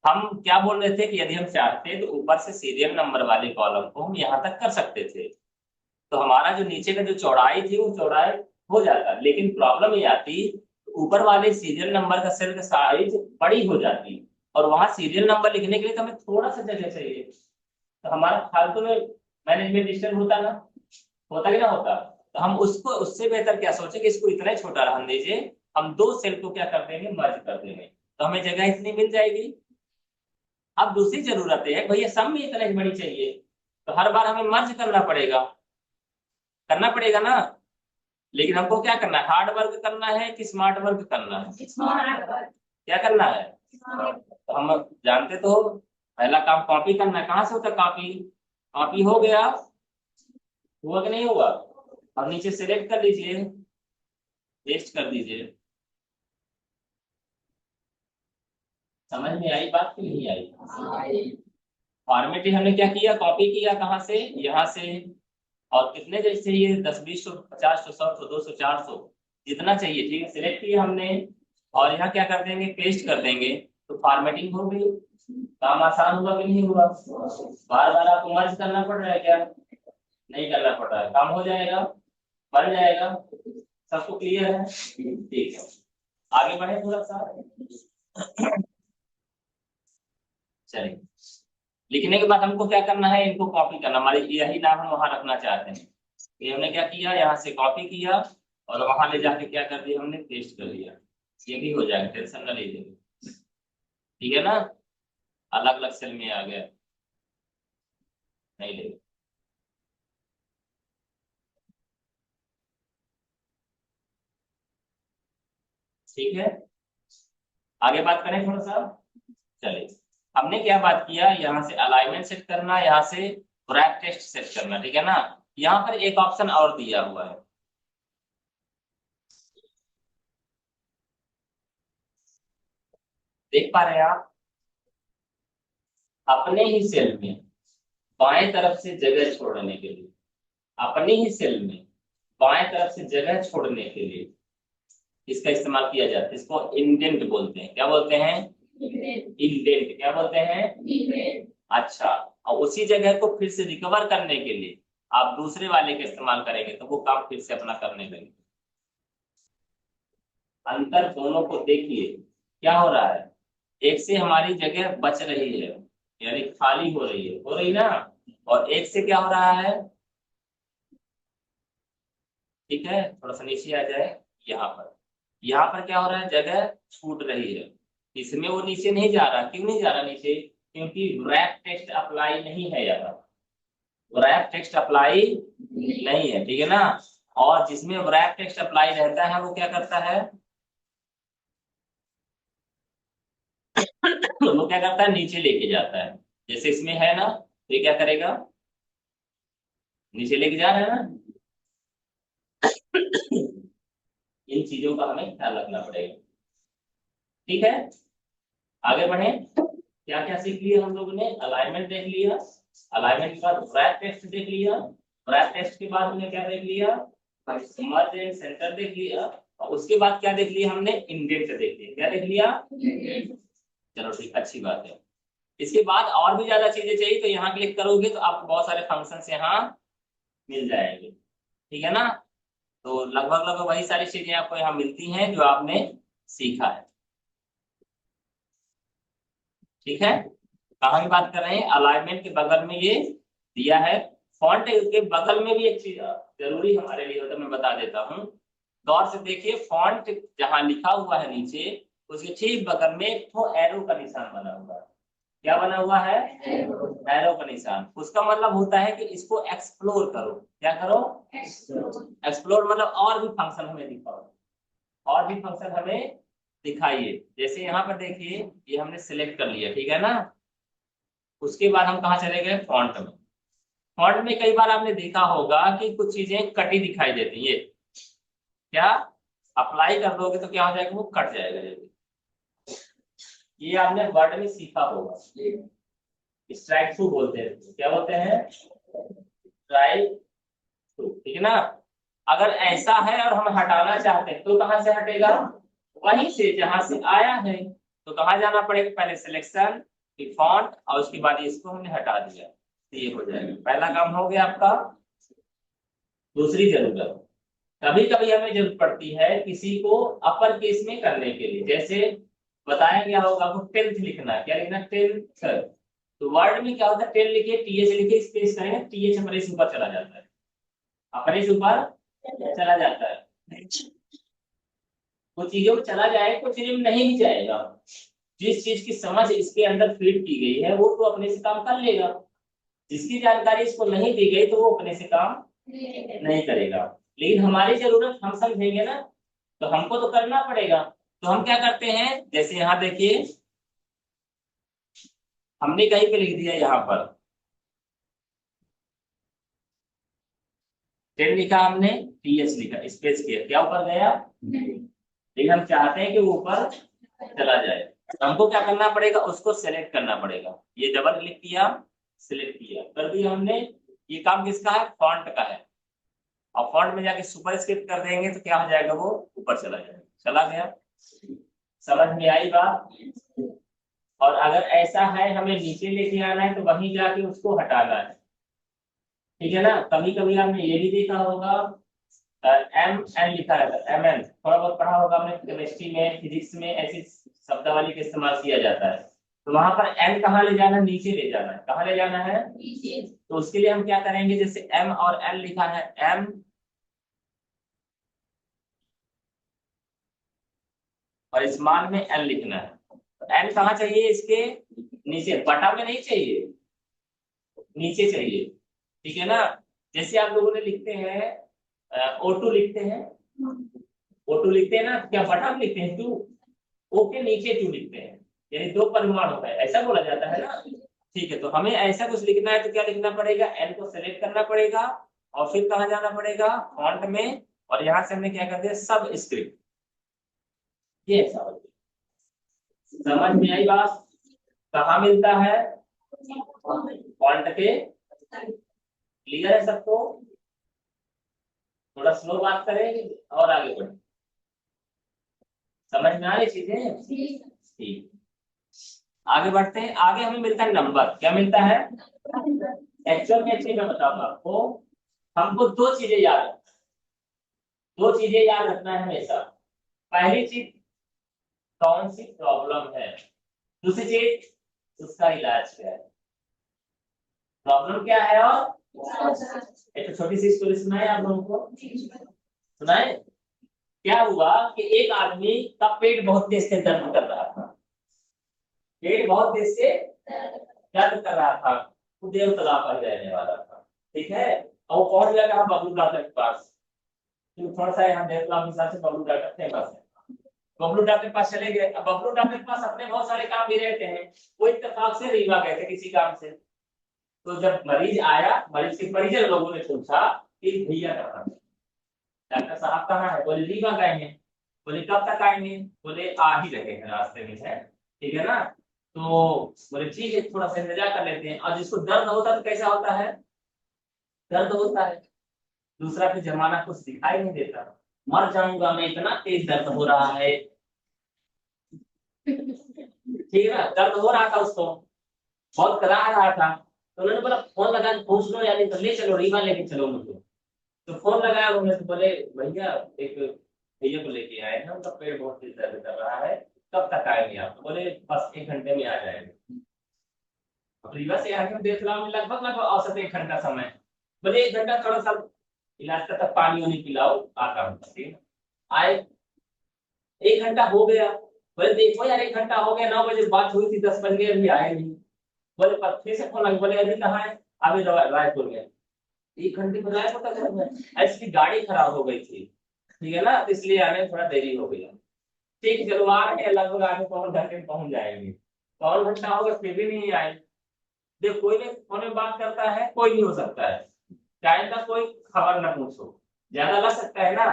हम क्या बोल रहे थे कि यदि हम चाहते तो ऊपर से सीरियल नंबर वाले कॉलम को हम यहाँ तक कर सकते थे, तो हमारा जो नीचे का जो चौड़ाई थी वो चौड़ाई हो जाता, लेकिन प्रॉब्लम ये आती, ऊपर वाले सीरियल नंबर का सेल का साइज बड़ी हो जाती, और वहां सीरियल नंबर लिखने के लिए तो हमें थोड़ा सा जगह चाहिए। तो हमारा फालतू में मैनेजमेंट डिस्टर्ब होता ना, होता कि ना होता। तो हम उसको, उससे बेहतर क्या सोचे कि इसको इतना ही छोटा रहने दीजिए, हम दो सेल को क्या कर देंगे, मर्ज कर देंगे, तो हमें जगह इतनी मिल जाएगी। अब दूसरी जरूरत है भैया, सब में इतना ही बड़ी चाहिए, तो हर बार हमें मर्ज करना पड़ेगा ना। लेकिन हमको क्या करना है, हार्ड वर्क करना है कि स्मार्ट वर्क करना है, क्या करना है, तो हम जानते तो हो, पहला काम कॉपी करना है। कहाँ से होता है कॉपी, कॉपी हो गया, हुआ कि नहीं हुआ। अब नीचे सिलेक्ट कर लीजिए, पेस्ट कर दीजिए। समझ में आई बात कि नहीं आई। फॉर्मेटिंग हमने क्या किया, कॉपी किया कहाँ से, यहाँ से। और कितने जैसे चाहिए, 10, 20, 50, 100, 200, 400, जितना चाहिए, ठीक है, सिलेक्ट किया हमने। और यहाँ क्या कर देंगे, पेस्ट कर देंगे, तो फॉर्मेटिंग हो गई। काम आसान हुआ कि नहीं हुआ, बार बार आपको मर्ज करना पड़ रहा है क्या, नहीं करना पड़ रहा है, काम हो जाएगा, बन जाएगा। सबको क्लियर है, ठीक है, आगे बढ़े थोड़ा सा। चलिए, लिखने के बाद हमको क्या करना है, इनको कॉपी करना, हमारे यही नाम हम वहां रखना चाहते हैं। ये हमने क्या किया, यहाँ से कॉपी किया, और वहां ले जाके क्या कर दिया, हमने पेस्ट कर दिया। ये भी हो जाएगा, टेंशन ना लीजिए, ठीक है ना। अलग अलग सेल में आ गया, नहीं ले, ठीक है। आगे बात करें थोड़ा सा, चलिए। हमने क्या बात किया, यहाँ से अलाइनमेंट सेट करना, यहाँ से रैप टेस्ट सेट करना, ठीक है ना। यहाँ पर एक ऑप्शन और दिया हुआ है, देख पा रहे हैं आप, अपने ही सेल में बाएं तरफ से जगह छोड़ने के लिए, अपनी ही सेल में बाएं तरफ से जगह छोड़ने के लिए इसका इस्तेमाल किया जाता है। इसको इंडेंट बोलते हैं, क्या बोलते हैं, इंडेंट, क्या बोलते हैं, अच्छा। और उसी जगह को फिर से रिकवर करने के लिए आप दूसरे वाले का इस्तेमाल करेंगे तो वो काम फिर से अपना करने लगेंगे। अंतर दोनों को देखिए, क्या हो रहा है, एक से हमारी जगह बच रही है, यानी खाली हो रही ना, और एक से क्या हो रहा है, ठीक है, थोड़ा सा नीचे आ जाए, यहाँ पर क्या हो रहा है, जगह छूट रही है, इसमें वो नीचे नहीं जा रहा, क्यों नहीं जा रहा नीचे, क्योंकि रैप टेक्स्ट अप्लाई नहीं है यहाँ, रैप टेक्स्ट अप्लाई नहीं है, ठीक है ना। और जिसमें रैप टेक्स्ट अप्लाई रहता है वो क्या करता है, वो क्या करता है, नीचे लेके जाता है, जैसे इसमें है ना, तो ये क्या करेगा, नीचे लेके जा रहा है ना। इन चीजों का हमें ख्याल रखना पड़ेगा, ठीक है। आगे बढ़े, क्या क्या सीख लिया हम लोगों ने, अलाइनमेंट देख लिया, अलाइनमेंट के बाद रैप टेक्स्ट देख लिया, रैप टेक्स्ट के बाद हमने क्या देख लिया, मर्ज एंड सेंटर देख लिया, और उसके बाद क्या देख लिया हमने, इंडेंट देख लिया, क्या देख लिया, चलो ठीक, अच्छी बात है। इसके बाद और भी ज्यादा चीजें चाहिए तो यहाँ क्लिक करोगे तो आपको बहुत सारे फंक्शंस यहाँ मिल जाएंगे, ठीक है ना। तो लगभग लगभग वही सारी चीजें आपको यहाँ मिलती हैं जो आपने सीखा है, ठीक है। कहाँ की बात कर रहे हैं, अलाइनमेंट के बगल में ये दिया है, फॉन्ट के बगल में भी एक चीज जरूरी हमारे लिए होता है, मैं बता देता हूँ, गौर से देखिए, फॉन्ट जहाँ लिखा हुआ है नीचे, उसके ठीक बगल में एक तो एरो का निशान बना हुआ है, क्या बना हुआ है, एरो का निशान, उसका मतलब होता है कि इसको एक्सप्लोर करो, क्या करो, एक्सप्लोर मतलब और भी फंक्शन हमें दिखाओ, और भी फंक्शन हमें दिखाइए। जैसे यहाँ पर देखिए, ये हमने सिलेक्ट कर लिया, ठीक है ना। उसके बाद हम कहाँ चले गए, फॉन्ट में, फॉन्ट में कई बार आपने देखा होगा कि कुछ चीजें कटी दिखाई देती है, क्या अप्लाई कर दोगे तो क्या हो जाएगा, वो कट जाएगा, जैसे ये आपने वर्ड में सीखा होगा, स्ट्राइक थ्रू बोलते हैं, क्या बोलते हैं, स्ट्राइक थ्रू, ठीक है ना। अगर ऐसा है और हम हटाना चाहते हैं तो कहां से हटेगा, वहीं से जहां से आया है, तो कहाँ जाना पड़ेगा, पहले सिलेक्शन, फिर फॉन्ट, और उसके बाद इसको हमने हटा दिया, तो ये हो जाएगा, पहला काम हो गया आपका। दूसरी जरूरत, कभी कभी हमें जरूरत पड़ती है किसी को अपर केस में करने के लिए, जैसे बताया गया होगा आपको 10th लिखना है, क्या लिखना है, 10th, तो वर्ड में क्या होता है, 10 लिखिए, टीएच लिखिए, स्पेस करेंगे, टीएच अपने से ऊपर चला जाता है, अपने से ऊपर चला जाता है, कुछ चीजों में चला जाए, कुछ चीजों में नहीं भी जाएगा, जिस चीज की समझ इसके अंदर फीड की गई है वो तो अपने से काम कर लेगा, जिसकी जानकारी इसको नहीं दी गई तो वो अपने से काम नहीं करेगा, लेकिन हमारी जरूरत हम समझेंगे ना, तो हमको तो करना पड़ेगा। तो हम क्या करते हैं, जैसे यहाँ देखिए, हमने कहीं पे लिख दिया, यहाँ पर 10 लिखा हमने, टीएच लिखा, स्पेस किया, क्या ऊपर गया, लेकिन हम चाहते हैं कि वो ऊपर चला जाए, तो हमको क्या करना पड़ेगा, उसको सेलेक्ट करना पड़ेगा, ये डबल क्लिक किया, सिलेक्ट किया, कर दिया हमने, ये काम किसका है, फॉन्ट का है, और फॉन्ट में जाके सुपर स्क्रिप्ट कर देंगे तो क्या हो जाएगा, वो ऊपर चला जाएगा, चला गया, समझ में आई बात। और अगर ऐसा है हमें नीचे लेके आना है तो वहीं जाके उसको हटाना है, ठीक है ना। कभी कभी आपने ये भी देखा होगा, एम एन लिखा रहता है, एम एन, थोड़ा बहुत पढ़ा होगा आपने, केमिस्ट्री में, फिजिक्स में ऐसी शब्दावली का इस्तेमाल किया जाता है, तो वहां पर एन कहाँ ले जाना है, नीचे ले जाना है, कहाँ ले जाना है, तो उसके लिए हम क्या करेंगे, जैसे एम और एन लिखा है, एम और इस मान में एन लिखना है, तो एन कहाँ चाहिए, इसके नीचे, बटा में नहीं चाहिए, नीचे चाहिए, ठीक है ना। जैसे आप लोगों ने लिखते हैं O2 लिखते हैं, O2 लिखते हैं ना, क्या बटा में लिखते हैं, टू, ओ के नीचे टू लिखते हैं, यानी दो परिमाण होता है, ऐसा बोला जाता है ना। ठीक है, तो हमें ऐसा कुछ लिखना है तो क्या लिखना पड़ेगा, एन को सेलेक्ट करना पड़ेगा, और फिर कहाँ जाना पड़ेगा, फॉन्ट में, और यहाँ से हमने क्या कर दिया, सब स्क्रिप्ट, ये ऐसा हो गया। समझ में आई बात, कहाँ मिलता है, फॉन्ट पे, क्लियर है सबको, थोड़ा स्लो बात करें और आगे बढ़े, समझ में आ रही चीजें, ठीक, आगे बढ़ते हैं। आगे हमें मिलता है नंबर, क्या मिलता है, एक्चुअल में, अच्छी मैं बताऊंगा आपको, हमको दो चीजें याद रखना, दो चीजें याद रखना है हमेशा। पहली चीज कौन सी प्रॉब्लम है, दूसरी चीज उसका इलाज क्या है। प्रॉब्लम क्या है और एक तो छोटी सी स्टोरी सुनाए आप लोगों को, सुनाए। क्या हुआ कि एक आदमी का पेट बहुत तेज से दर्द कर रहा था, पेट बहुत तेज से दर्द कर रहा था, वो देव तालाब पर रहने वाला था, ठीक है। और वो पहुंच गया कहा, बबलू डॉक्टर के पास। तो थोड़ा सा यहाँ देव तालाब के हिसाब से बबलू डॉक्टर फेमस है। बबलू डॉक्टर के पास चले गए। अब बबलू डॉक्टर के पास अपने बहुत सारे काम भी रहते हैं, वो इत्तेफाक से रीवा गए थे किसी काम से। तो जब मरीज आया, मरीज के परिजन लोगों ने पूछा कि भैया कहाँ है, डॉक्टर साहब कहाँ है, बोले रीवा गए हैं। बोले कब तक आएंगे, बोले आ ही रहे हैं, रास्ते में है, ठीक है ना। तो बोले ठीक है, थोड़ा सा इंतजार कर लेते हैं। और जिसको दर्द होता है तो कैसा होता है, दर्द होता है, दूसरा फिर जमाना कुछ दिखाई नहीं देता, मर जाऊंगा मैं, इतना तेज दर्द हो रहा है, ठीक है ना। दर्द हो रहा था उसको, बहुत करा रहा था। तो उन्होंने बोला फोन लगा के पूछ लो, यानी तो ले चलो रीवा लेके चलो मुझे। तो फोन लगाया उन्होंने, तो बोले भैया एक भैया को लेके आए हैं, उनका पेट बहुत तेज दर्द कर रहा है, कब तक आएंगे आप। तो बोले बस 1 घंटे में आ जाएंगे। अब रीवा से आगे देख रहा हूँ लगभग लगभग औसत 1 घंटा समय। बोले 1 घंटा थोड़ा सा इलाज का तक पानी वानी पिलाओ, आता हूँ, ठीक है। आए, 1 घंटा हो गया। बोले देखो यार 1 घंटा हो गया, 9 बजे बात हुई थी, 10 बज गए, अभी आए नहीं। बोले फिर से फोन लगा, बोले अभी कहाँ है, अभी रायपुर में। 1 घंटे में रायपुर तक है, एक्चुअली गाड़ी खराब हो गई थी, ठीक है ना, तो इसलिए आने में थोड़ा देरी हो गया। ठीक है चलो आ रहे हैं, लगभग आगे 1 घंटे में पहुंच जाएंगे। 1 घंटा हो गया फिर भी नहीं आए। देख कोई भी फोन में बात करता है, कोई नहीं हो सकता है, टाइम का कोई खबर ना पूछो, ज्यादा लग सकता है ना।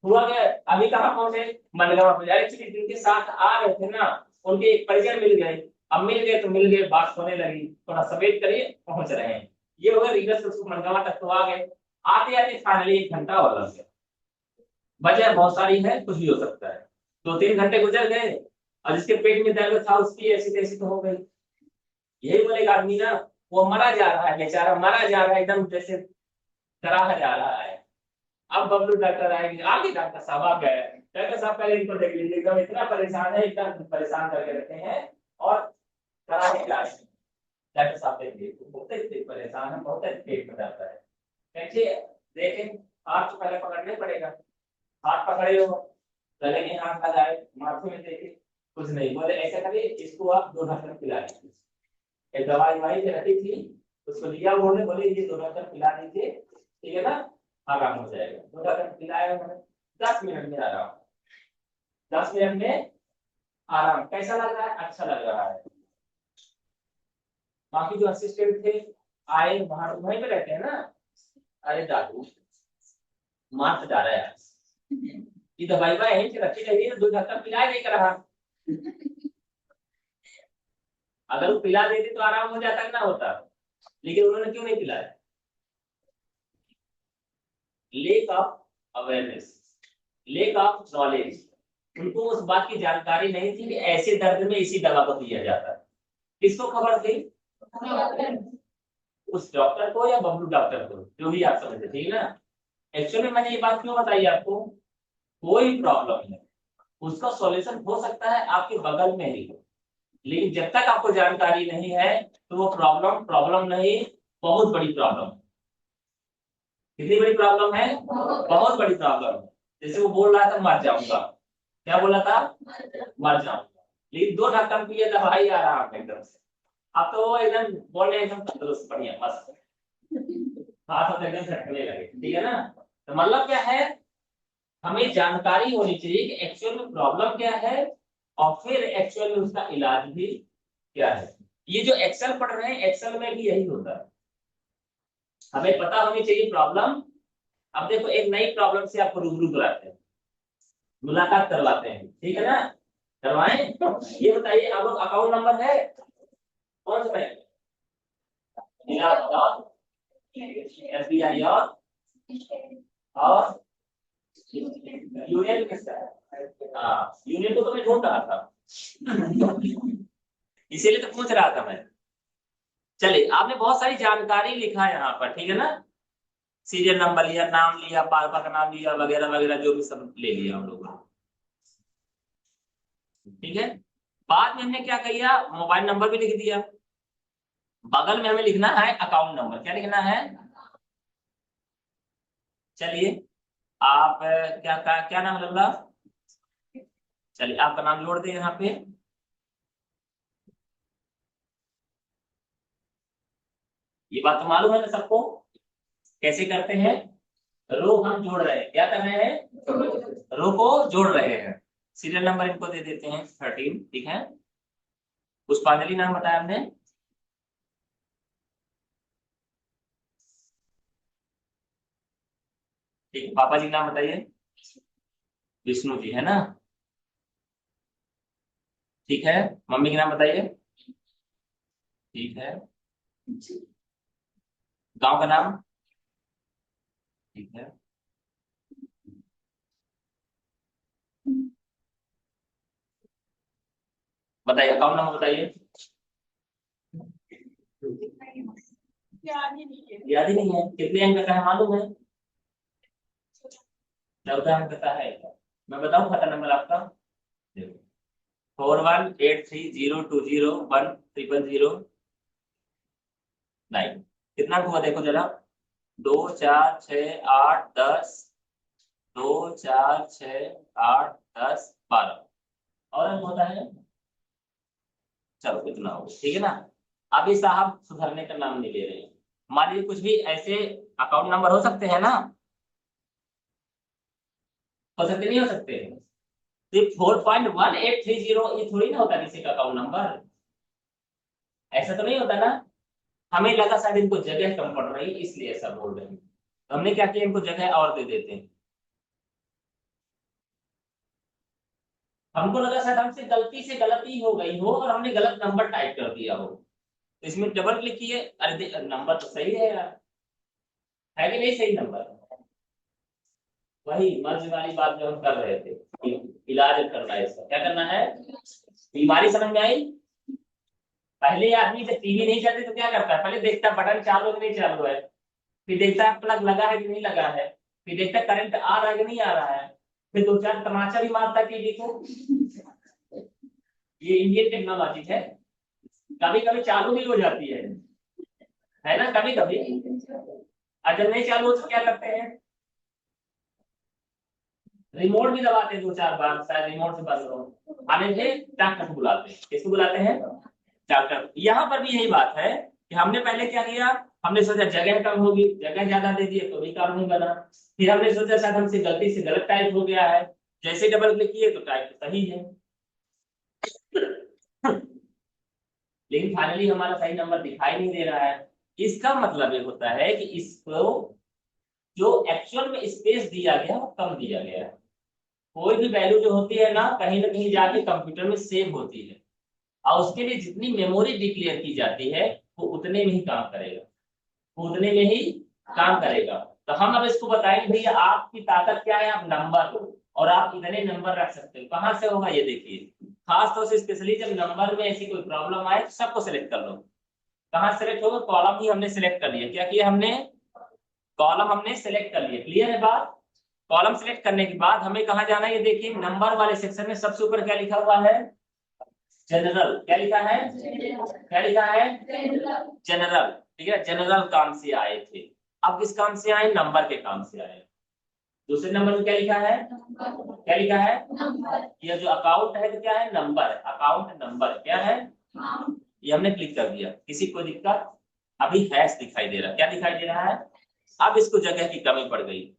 हुआ क्या, अभी कहाँ पहुंचे, मनगांव पहुंचे। एक्चुअली जिनके साथ आ रहे थे ना, उनके एक परिचय मिल गए। अब मिल गए तो मिल गए, बात होने लगी, थोड़ा सा वेट करिए, पहुंच रहे हैं। ये हो गया रीवा से उसको मनगांव तक तो आ गए। आते आते फाइनली 1 घंटा और लग गया। वजह बहुत सारी है, कुछ भी हो सकता है। 2-3 घंटे गुजर गए, और जिसके पेट में दर्द था उसकी ऐसी तैसी तो हो गई। यही बोलेगा आदमी ना, वो मरा जा रहा है बेचारा, मरा जा रहा है, एकदम जैसे कराहा जा रहा है। अब बबलू डॉक्टर आएंगे, आगे डॉक्टर साहब आ गए। डॉक्टर साहब पहले इनको देख लीजिए, एकदम इतना परेशान है, एकदम परेशान करके रखे हैं, और कराहे इलाज। डॉक्टर साहब देखिए बहुत ही परेशान है, बहुत ही पेट में दर्द है। देखिए देखें, हाथ तो पहले पकड़ने पड़ेगा, हाथ पकड़े हो, गले में हाथ लगाए, माथे में देखे, कुछ नहीं। बोले ऐसा करिए, इसको आप 2 ढक्कन पिला दीजिए। एक दवाई वही से रखी थी, उसको लिया उन्होंने, बोले ये 2 ढक्कन पिला दीजिए, ठीक है ना, आराम हो जाएगा। 2 ढक्कन पिलाया उन्होंने, 10 मिनट में आराम, 10 मिनट में आराम। कैसा लग रहा है, अच्छा लग रहा है। बाकी जो असिस्टेंट थे आए, वहां वहीं पे रहते हैं ना, अरे दादू मार डाला यार, ये दवाई वाई यहीं से रखी रही है, 2 ढक्कन पिला नहीं कर रहा। अगर वो पिला देती तो आराम हो जाता, ना होता, लेकिन उन्होंने क्यों नहीं पिलाया। Lake of awareness, lake of knowledge, उनको उस बात की जानकारी नहीं थी कि ऐसे दर्द में इसी दवा को दिया जाता है। किसको खबर थी, उस डॉक्टर को या बबलू डॉक्टर को, जो भी आप समझते, ठीक है ना। एक्चुअली मैंने ये बात क्यों बताई आपको, कोई प्रॉब्लम है उसका सॉल्यूशन हो सकता है आपके बगल में ही, लेकिन जब तक आपको जानकारी नहीं है तो वो प्रॉब्लम प्रॉब्लम नहीं, बहुत बड़ी प्रॉब्लम। कितनी बड़ी प्रॉब्लम है, बहुत बड़ी प्रॉब्लम है। जैसे वो बोल रहा था मर जाऊंगा, क्या बोला था, मर जाऊंगा, लेकिन 2 ढक्कन पिए दवाई आ रहा है एकदम से। अब तो वो एकदम बोल रहे एकदम तंदुरुस्त बढ़िया मस्त, हाथ तो एकदम झटकने लगे, ठीक है ना। तो मतलब क्या है, हमें जानकारी होनी चाहिए कि एक्चुअल में प्रॉब्लम क्या है, और फिर एक्चुअल में उसका इलाज भी क्या है। ये जो एक्सेल पढ़ रहे हैं, एक्सेल में भी यही होता है, हमें पता होनी चाहिए प्रॉब्लम। अब देखो एक नई प्रॉब्लम से आपको रूबरू कराते हैं, मुलाकात करवाते हैं, ठीक है ना, करवाएं। ये बताइए आप लोग अकाउंट नंबर है कौन सा बैंक, SBI और यूनियन किसका है, हाँ यूनियन को तो मैं ढूंढ रहा था, इसीलिए तो पूछ रहा था मैं। चलिए आपने बहुत सारी जानकारी लिखा है यहाँ पर, ठीक है ना। सीरियल नंबर लिया, नाम लिया, पापा का नाम लिया, वगैरह वगैरह जो भी सब ले लिया हम लोगों ने। ठीक है, बाद में हमने क्या किया, मोबाइल नंबर भी लिख दिया, बगल में हमें लिखना है अकाउंट नंबर। क्या लिखना है? चलिए, आप क्या नाम लल्ला? चलिए आपका नाम जोड़ दें यहाँ पे। ये बात तो मालूम है ना सबको, कैसे करते हैं? रो हम जोड़ रहे हैं, क्या कर रहे हैं? रो को जोड़ रहे हैं। सीरियल नंबर इनको दे देते हैं 13। ठीक है, पुष्पांजलि नाम बताया हमने। ठीक, पापा जी नाम बताइए। विष्णु जी है ना? ठीक है, मम्मी का नाम बताइए। ठीक है, गांव का नाम? ठीक है, बताइए अकाउंट नंबर बताइए। याद ही नहीं है, कितने अंक का है मालूम है? 14 अंक का है। मैं बताऊं खाता नंबर आपका? 418302010009। कितना अंक हुआ देखो जरा। 2 4 6 8 10, 2 4 6 8 10 12 और अंक होता है। चलो इतना हो, ठीक है ना? अभी साहब सुधरने का नाम नहीं ले रहे हैं। मान लीजिए कुछ भी ऐसे अकाउंट नंबर हो सकते हैं ना, हो सकते नहीं हो सकते? सिर्फ 4.1830 ये थोड़ी ना होता किसी का अकाउंट नंबर, ऐसा तो नहीं होता ना। हमें लगा शायद इनको जगह कम पड़ रही इसलिए ऐसा बोल रहे हैं, तो हमने क्या किया, इनको जगह और दे देते हैं। हमको लगा शायद हमसे गलती से गलती हो गई हो और हमने गलत नंबर टाइप कर दिया हो, तो इसमें डबल क्लिक किए, अरे नंबर तो सही है यार, है कि नहीं सही नंबर? वही मर्ज वाली बात जो हम कर रहे थे कि इलाज करना है इसका, क्या करना है? बीमारी समझ में आई? पहले आदमी जब टीवी नहीं चलती तो क्या करता है, पहले देखता बटन चालू है कि नहीं चालू है, फिर देखता है प्लग लगा है कि नहीं लगा है, फिर देखता करंट आ रहा है कि नहीं आ रहा है, फिर 2 4 तमाचा भी मारता टीवी को। ये इंडियन टेक्नोलॉजी है, कभी कभी चालू भी हो जाती है ना कभी कभी। और जब नहीं चालू हो तो क्या करते हैं, रिमोट भी दबाते हैं 2 4 बार, शायद रिमोट से बंद हो, हमें थे डॉक्टर को बुलाते हैं। किसको बुलाते हैं? डॉक्टर। यहाँ पर भी यही बात है कि हमने पहले क्या किया, हमने सोचा जगह कम होगी, जगह ज्यादा दे दिए तो भी काम नहीं बना। फिर हमने सोचा शायद हमसे गलती से गलत टाइप हो गया है, जैसे डबल क्लिक किए तो टाइप सही है। लेकिन फाइनली हमारा सही नंबर दिखाई नहीं दे रहा है। इसका मतलब ये होता है कि इसको जो एक्चुअल में स्पेस दिया गया वो कम दिया गया है। कोई भी वैल्यू जो होती है ना कहीं जाके कंप्यूटर में सेव होती है, और उसके लिए जितनी मेमोरी डिक्लेयर की जाती है वो उतने में ही काम करेगा, वो उतने में ही काम करेगा। तो हम अब इसको बताएंगे भैया आपकी ताकत क्या है, आप नंबर हो और आप इतने नंबर रख सकते हो। कहाँ से होगा ये देखिए, खास तौर से स्पेशली जब नंबर में ऐसी कोई प्रॉब्लम आए तो सबको सिलेक्ट कर लो। कहाँ सेलेक्ट होगा, कॉलम ही हमने सिलेक्ट कर लिया। क्या किया हमने? कॉलम हमने सिलेक्ट कर लिया। क्लियर है बात? कॉलम सिलेक्ट करने के बाद हमें कहाँ जाना है, ये देखिए नंबर वाले सेक्शन में सबसे ऊपर क्या लिखा हुआ है? जनरल। क्या लिखा है? क्या लिखा है? जनरल। ठीक है, जनरल काम से आए थे। अब किस काम से आए? नंबर के काम से आए। दूसरे नंबर में क्या लिखा है? क्या लिखा है? ये जो अकाउंट है तो क्या है? नंबर। अकाउंट नंबर क्या है? ये हमने क्लिक कर दिया। किसी को दिक्कत? अभी हैश दिखाई दे रहा, क्या दिखाई दे रहा है? अब इसको जगह की कमी पड़ गई।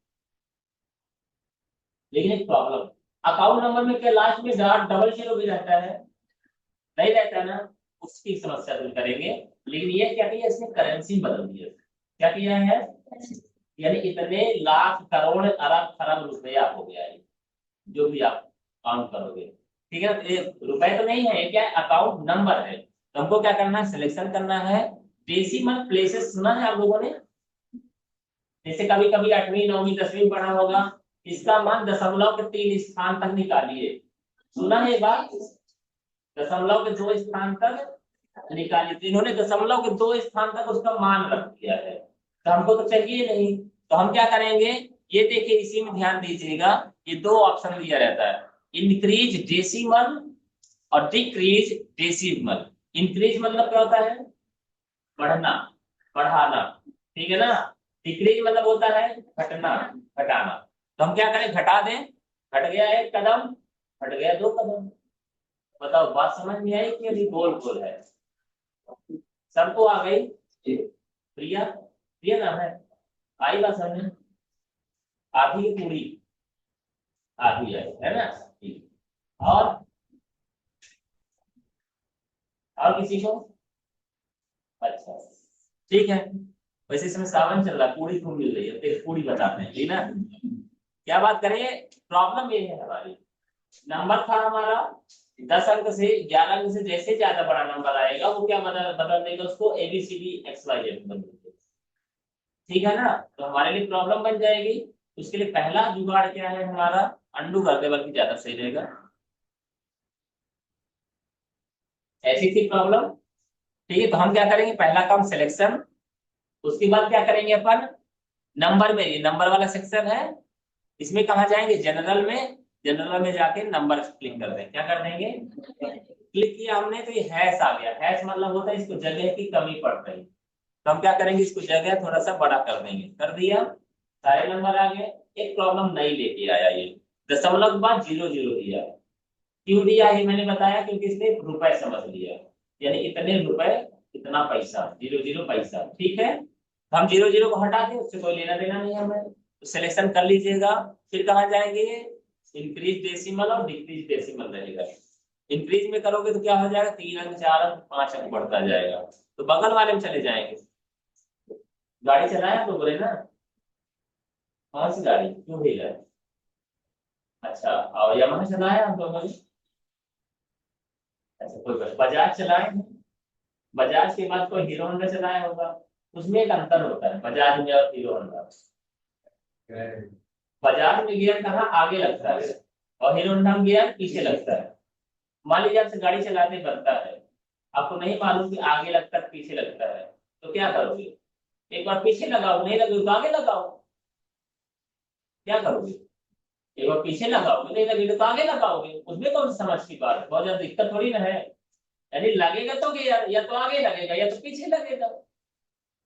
लेकिन एक प्रॉब्लम, अकाउंट नंबर में क्या लास्ट में डबल जीरो भी रहता है? नहीं रहता है ना, उसकी समस्या दूर करेंगे। लेकिन ये क्या किया, इसने करेंसी बदल दिया। क्या किया है? यानी इतने लाख करोड़ अरब खरब रुपया हो गया है, जो भी आप काउंट करोगे। ठीक है, तो ये रुपए तो नहीं है, ये क्या है? अकाउंट नंबर है। तो हमको क्या करना है, सिलेक्शन करना है। डेसिमल प्लेसेस सुना है आप लोगों ने? जैसे कभी कभी 8वीं 9वीं 10वीं पढ़ा होगा, इसका मान दशमलव के 3 स्थान तक निकालिए। सुना है ये बात? दशमलव के 2 स्थान तक निकालिए। तो इन्होंने दशमलव के 2 स्थान तक उसका मान रख दिया है, तो हमको तो चाहिए नहीं। तो हम क्या करेंगे, ये देखिए इसी में ध्यान दीजिएगा, ये दो ऑप्शन दिया रहता है, इंक्रीज डेसिमल और डिक्रीज डेसिमल। इंक्रीज मतलब क्या होता है, बढ़ना, बढ़ाना, ठीक है ना। डिक्रीज मतलब होता है घटना, घटाना। तो हम क्या करें, घटा दें, घट गया एक कदम, घट गया दो कदम। बताओ बात समझ में आई कि अभी गोल गोल है। सबको आ गई, प्रिया, प्रिया नाम है, आई बात समझ में, आधी की पूरी, आधी आई है ना, ठीक। और किसी को, अच्छा, ठीक है। वैसे इसमें सावन चल रहा है, पूरी खूब मिल रही है, फिर पूरी बताते हैं, ठीक ना। क्या बात करें, प्रॉब्लम ये है हमारी, नंबर था हमारा 10 अंक से 11 अंक से जैसे ज्यादा बड़ा नंबर आएगा वो क्या बदल बदल देगा उसको, एबीसीडी एक्स वाई जेड बदल देगा, ठीक है ना। तो हमारे लिए प्रॉब्लम बन जाएगी। उसके लिए पहला जुगाड़ क्या है हमारा, अंडू कर दे बल्कि ज्यादा सही रहेगा। ऐसी थी प्रॉब्लम, ठीक है। तो हम क्या करेंगे, पहला काम सिलेक्शन, उसके बाद क्या करेंगे अपन, नंबर में, ये नंबर वाला सेक्शन है, इसमें कहा जाएंगे जनरल में, जनरल में जाके नंबर क्लिक कर देंगे, क्या कर देंगे, क्लिक किया हमने तो ये हैश आ गया, हैश मतलब होता है इसको जगह की कमी पड़ रही, तो हम क्या करेंगे, इसको जगह थोड़ा सा बड़ा कर देंगे, कर दिया, सारे नंबर आ गए। एक प्रॉब्लम नहीं लेके आया ये, दशमलव के बाद जीरो जीरो दिया, क्यों दिया ये मैंने बताया, क्योंकि इसने रुपए समझ लिया, यानी इतने रुपए, इतना पैसा, जीरो जीरो पैसा, ठीक है। तो हम जीरो जीरो को हटा दें, उससे कोई लेना देना नहीं है हमें, तो सिलेक्शन कर लीजिएगा। फिर कहाँ जाएंगे, इंक्रीज डेसिमल और डिक्रीज डेसिमल रहेगा। इंक्रीज में करोगे तो क्या हो जाएगा, 3 अंक 4 अंक 5 अंक बढ़ता जाएगा, तो बगल वाले में चले जाएंगे। गाड़ी चलाया तो बोले ना, कौन सी गाड़ी, टू व्हीलर, अच्छा, और यामाहा चलाया हम लोगों ने, अच्छा कोई बात, बजाज चलाए हैं? बजाज के बाद कोई हीरो होंडा चलाया होगा, उसमें एक अंतर होता है बजाज में और हीरो होंडा। बजाज में गियर कहाँ आगे लगता है, और हीरो होंडा में गियर पीछे लगता है। मान लीजिए आपसे गाड़ी चलाते बनता है, आपको नहीं मालूम कि आगे लगता है पीछे लगता है, तो क्या करोगे, एक बार पीछे लगाओ, नहीं लगे तो आगे लगाओ, क्या करोगे, एक बार पीछे लगाओगे, नहीं लगे तो आगे लगाओगे, उसमें कौन सी समझ की बात है, बहुत ज्यादा दिक्कत थोड़ी ना है। यानी लगेगा तो गियर या तो आगे लगेगा या तो पीछे लगेगा,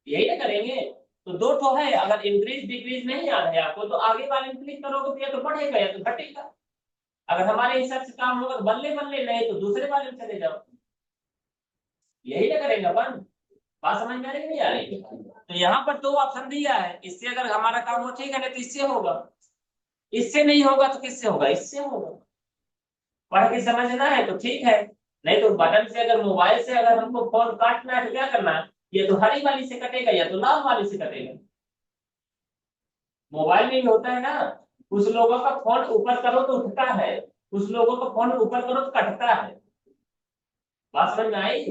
यही ना करेंगे। तो दो ठो है, अगर इंक्रीज डिक्रीज नहीं याद है आपको तो आगे वाले में क्लिक करोगे तो या तो बढ़ेगा या तो घटेगा। अगर हमारे हिसाब से काम होगा तो बल्ले बल्ले, नहीं तो दूसरे वाले में चले जाओ, यही ना करेंगे अपन। बात समझ में आ रही कि नहीं आ रही, तो यहाँ पर दो ऑप्शन दिया है, इससे अगर हमारा काम हो ठीक है, नहीं तो इससे होगा, इससे नहीं होगा तो किससे होगा, इससे होगा। पढ़ के समझना है तो ठीक है, नहीं तो बटन से, अगर मोबाइल से अगर हमको फोन काटना है तो क्या करना है, ये तो हरी वाली से कटेगा या तो लाल वाली से कटेगा। मोबाइल में भी होता है ना, कुछ लोगों का फोन ऊपर करो तो उठता है, कुछ लोगों का फोन ऊपर करो तो कटता है। बात समझ में आई,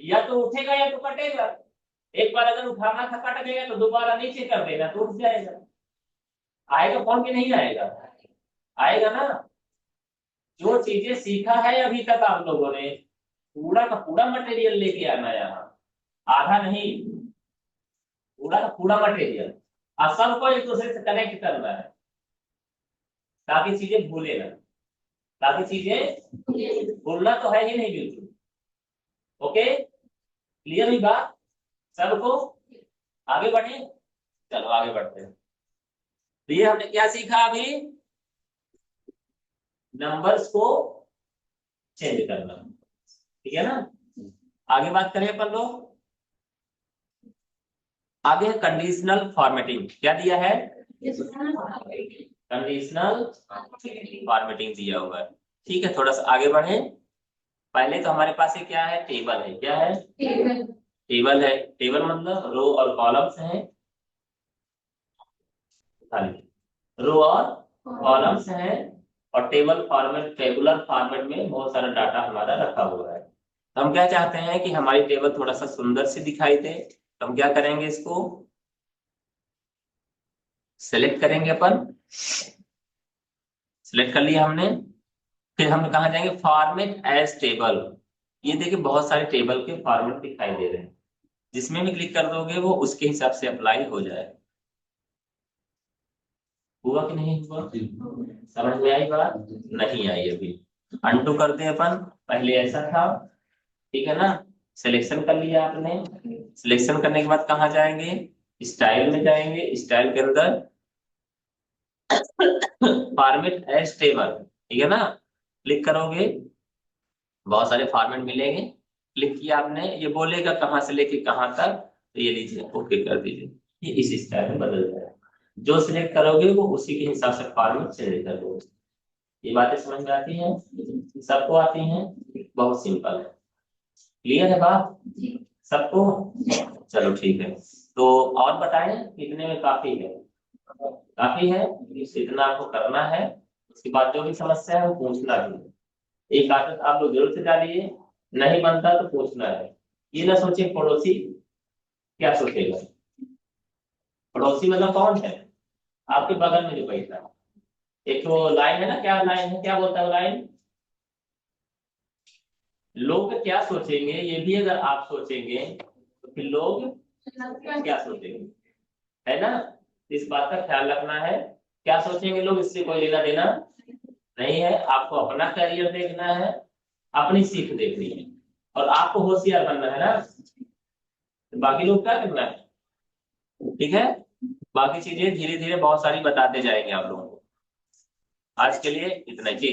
या तो उठेगा या तो कटेगा। एक बार अगर उठाना था कट गया तो दोबारा नीचे कर देना तो उठ जाएगा। आएगा फोन के नहीं आएगा, आएगा ना। जो चीजें सीखा है अभी तक आप लोगों ने, पूरा का पूरा मटेरियल लेके आना है यहाँ, आधा नहीं, पूरा का पूरा मटेरियल, और सबको एक दूसरे से कनेक्ट करना है, ताकि चीजें भूले ना, ताकि चीजें भूलना तो है ही नहीं बिल्कुल। ओके, क्लियर हुई बात सबको, आगे बढ़े, चलो आगे बढ़ते हैं। तो ये हमने क्या सीखा अभी, नंबर्स को चेंज करना, ठीक है ना। आगे बात करें अपन लोग, आगे कंडीशनल फॉर्मेटिंग क्या दिया है, कंडीशनल फॉर्मेटिंग दिया हुआ है, ठीक है। थोड़ा सा आगे बढ़े, पहले तो हमारे पास ये क्या है, टेबल है, क्या है, टेबल है, टेबल मतलब रो और कॉलम्स हैं, रो और कॉलम्स हैं, और टेबल फॉर्मेट, टेबुलर फॉर्मेट में बहुत सारा डाटा हमारा रखा हुआ है। तो हम क्या चाहते हैं कि हमारी टेबल थोड़ा सा सुंदर से दिखाई दे, तो हम क्या करेंगे, इसको सेलेक्ट करेंगे अपन, सिलेक्ट कर लिया हमने। फिर हम कहाँ जाएंगे, फॉर्मेट एज टेबल, ये देखिए बहुत सारे टेबल के फॉर्मेट दिखाई दे रहे हैं, जिसमें भी क्लिक कर दोगे वो उसके हिसाब से अप्लाई हो जाए। हुआ कि नहीं हुआ? समझ में आई बात? नहीं आई अभी। अनडू करते हैं अपन। पहले ऐसा था, ठीक है ना। सिलेक्शन कर लिया आपने। सिलेक्शन करने के बाद कहाँ जाएंगे? स्टाइल में जाएंगे। स्टाइल के अंदर फॉर्मेट एज टेबल, ठीक है ना। क्लिक करोगे, बहुत सारे फॉर्मेट मिलेंगे। क्लिक किया आपने, ये बोलेगा कहाँ से लेके कहाँ तक, तो ये लीजिए ओके कर दीजिए। ये इस स्टाइल में बदल जाएगा। जो सिलेक्ट करोगे वो उसी के हिसाब से फॉर्मेट चेंज कर दो। ये बातें समझ में आती हैं? सबको आती हैं? बहुत सिंपल है। क्लियर है बात सबको? चलो ठीक है। तो और बताएं, कितने में काफी है? काफी है। इतना आपको करना है। उसके बाद जो भी समस्या है वो पूछना भी है। एक आदत आप लोग जरूर से डालिए। नहीं बनता तो पूछना है। ये ना सोचे पड़ोसी क्या सोचेगा। पड़ोसी मतलब कौन है? आपके बगल में जो बैठा है। एक तो लाइन है ना, क्या लाइन है, क्या बोलता है वो लाइन? लोग क्या सोचेंगे, ये भी अगर आप सोचेंगे तो फिर लोग क्या सोचेंगे, है ना। इस बात का ख्याल रखना है। क्या सोचेंगे लोग, इससे कोई लेना देना नहीं है। आपको अपना करियर देखना है, अपनी सीख देखनी है, और आपको होशियार बनना है ना। तो बाकी लोग क्या करना है, ठीक है। बाकी चीजें धीरे धीरे बहुत सारी बताते जाएंगे आप लोगों को। आज के लिए इतना ही।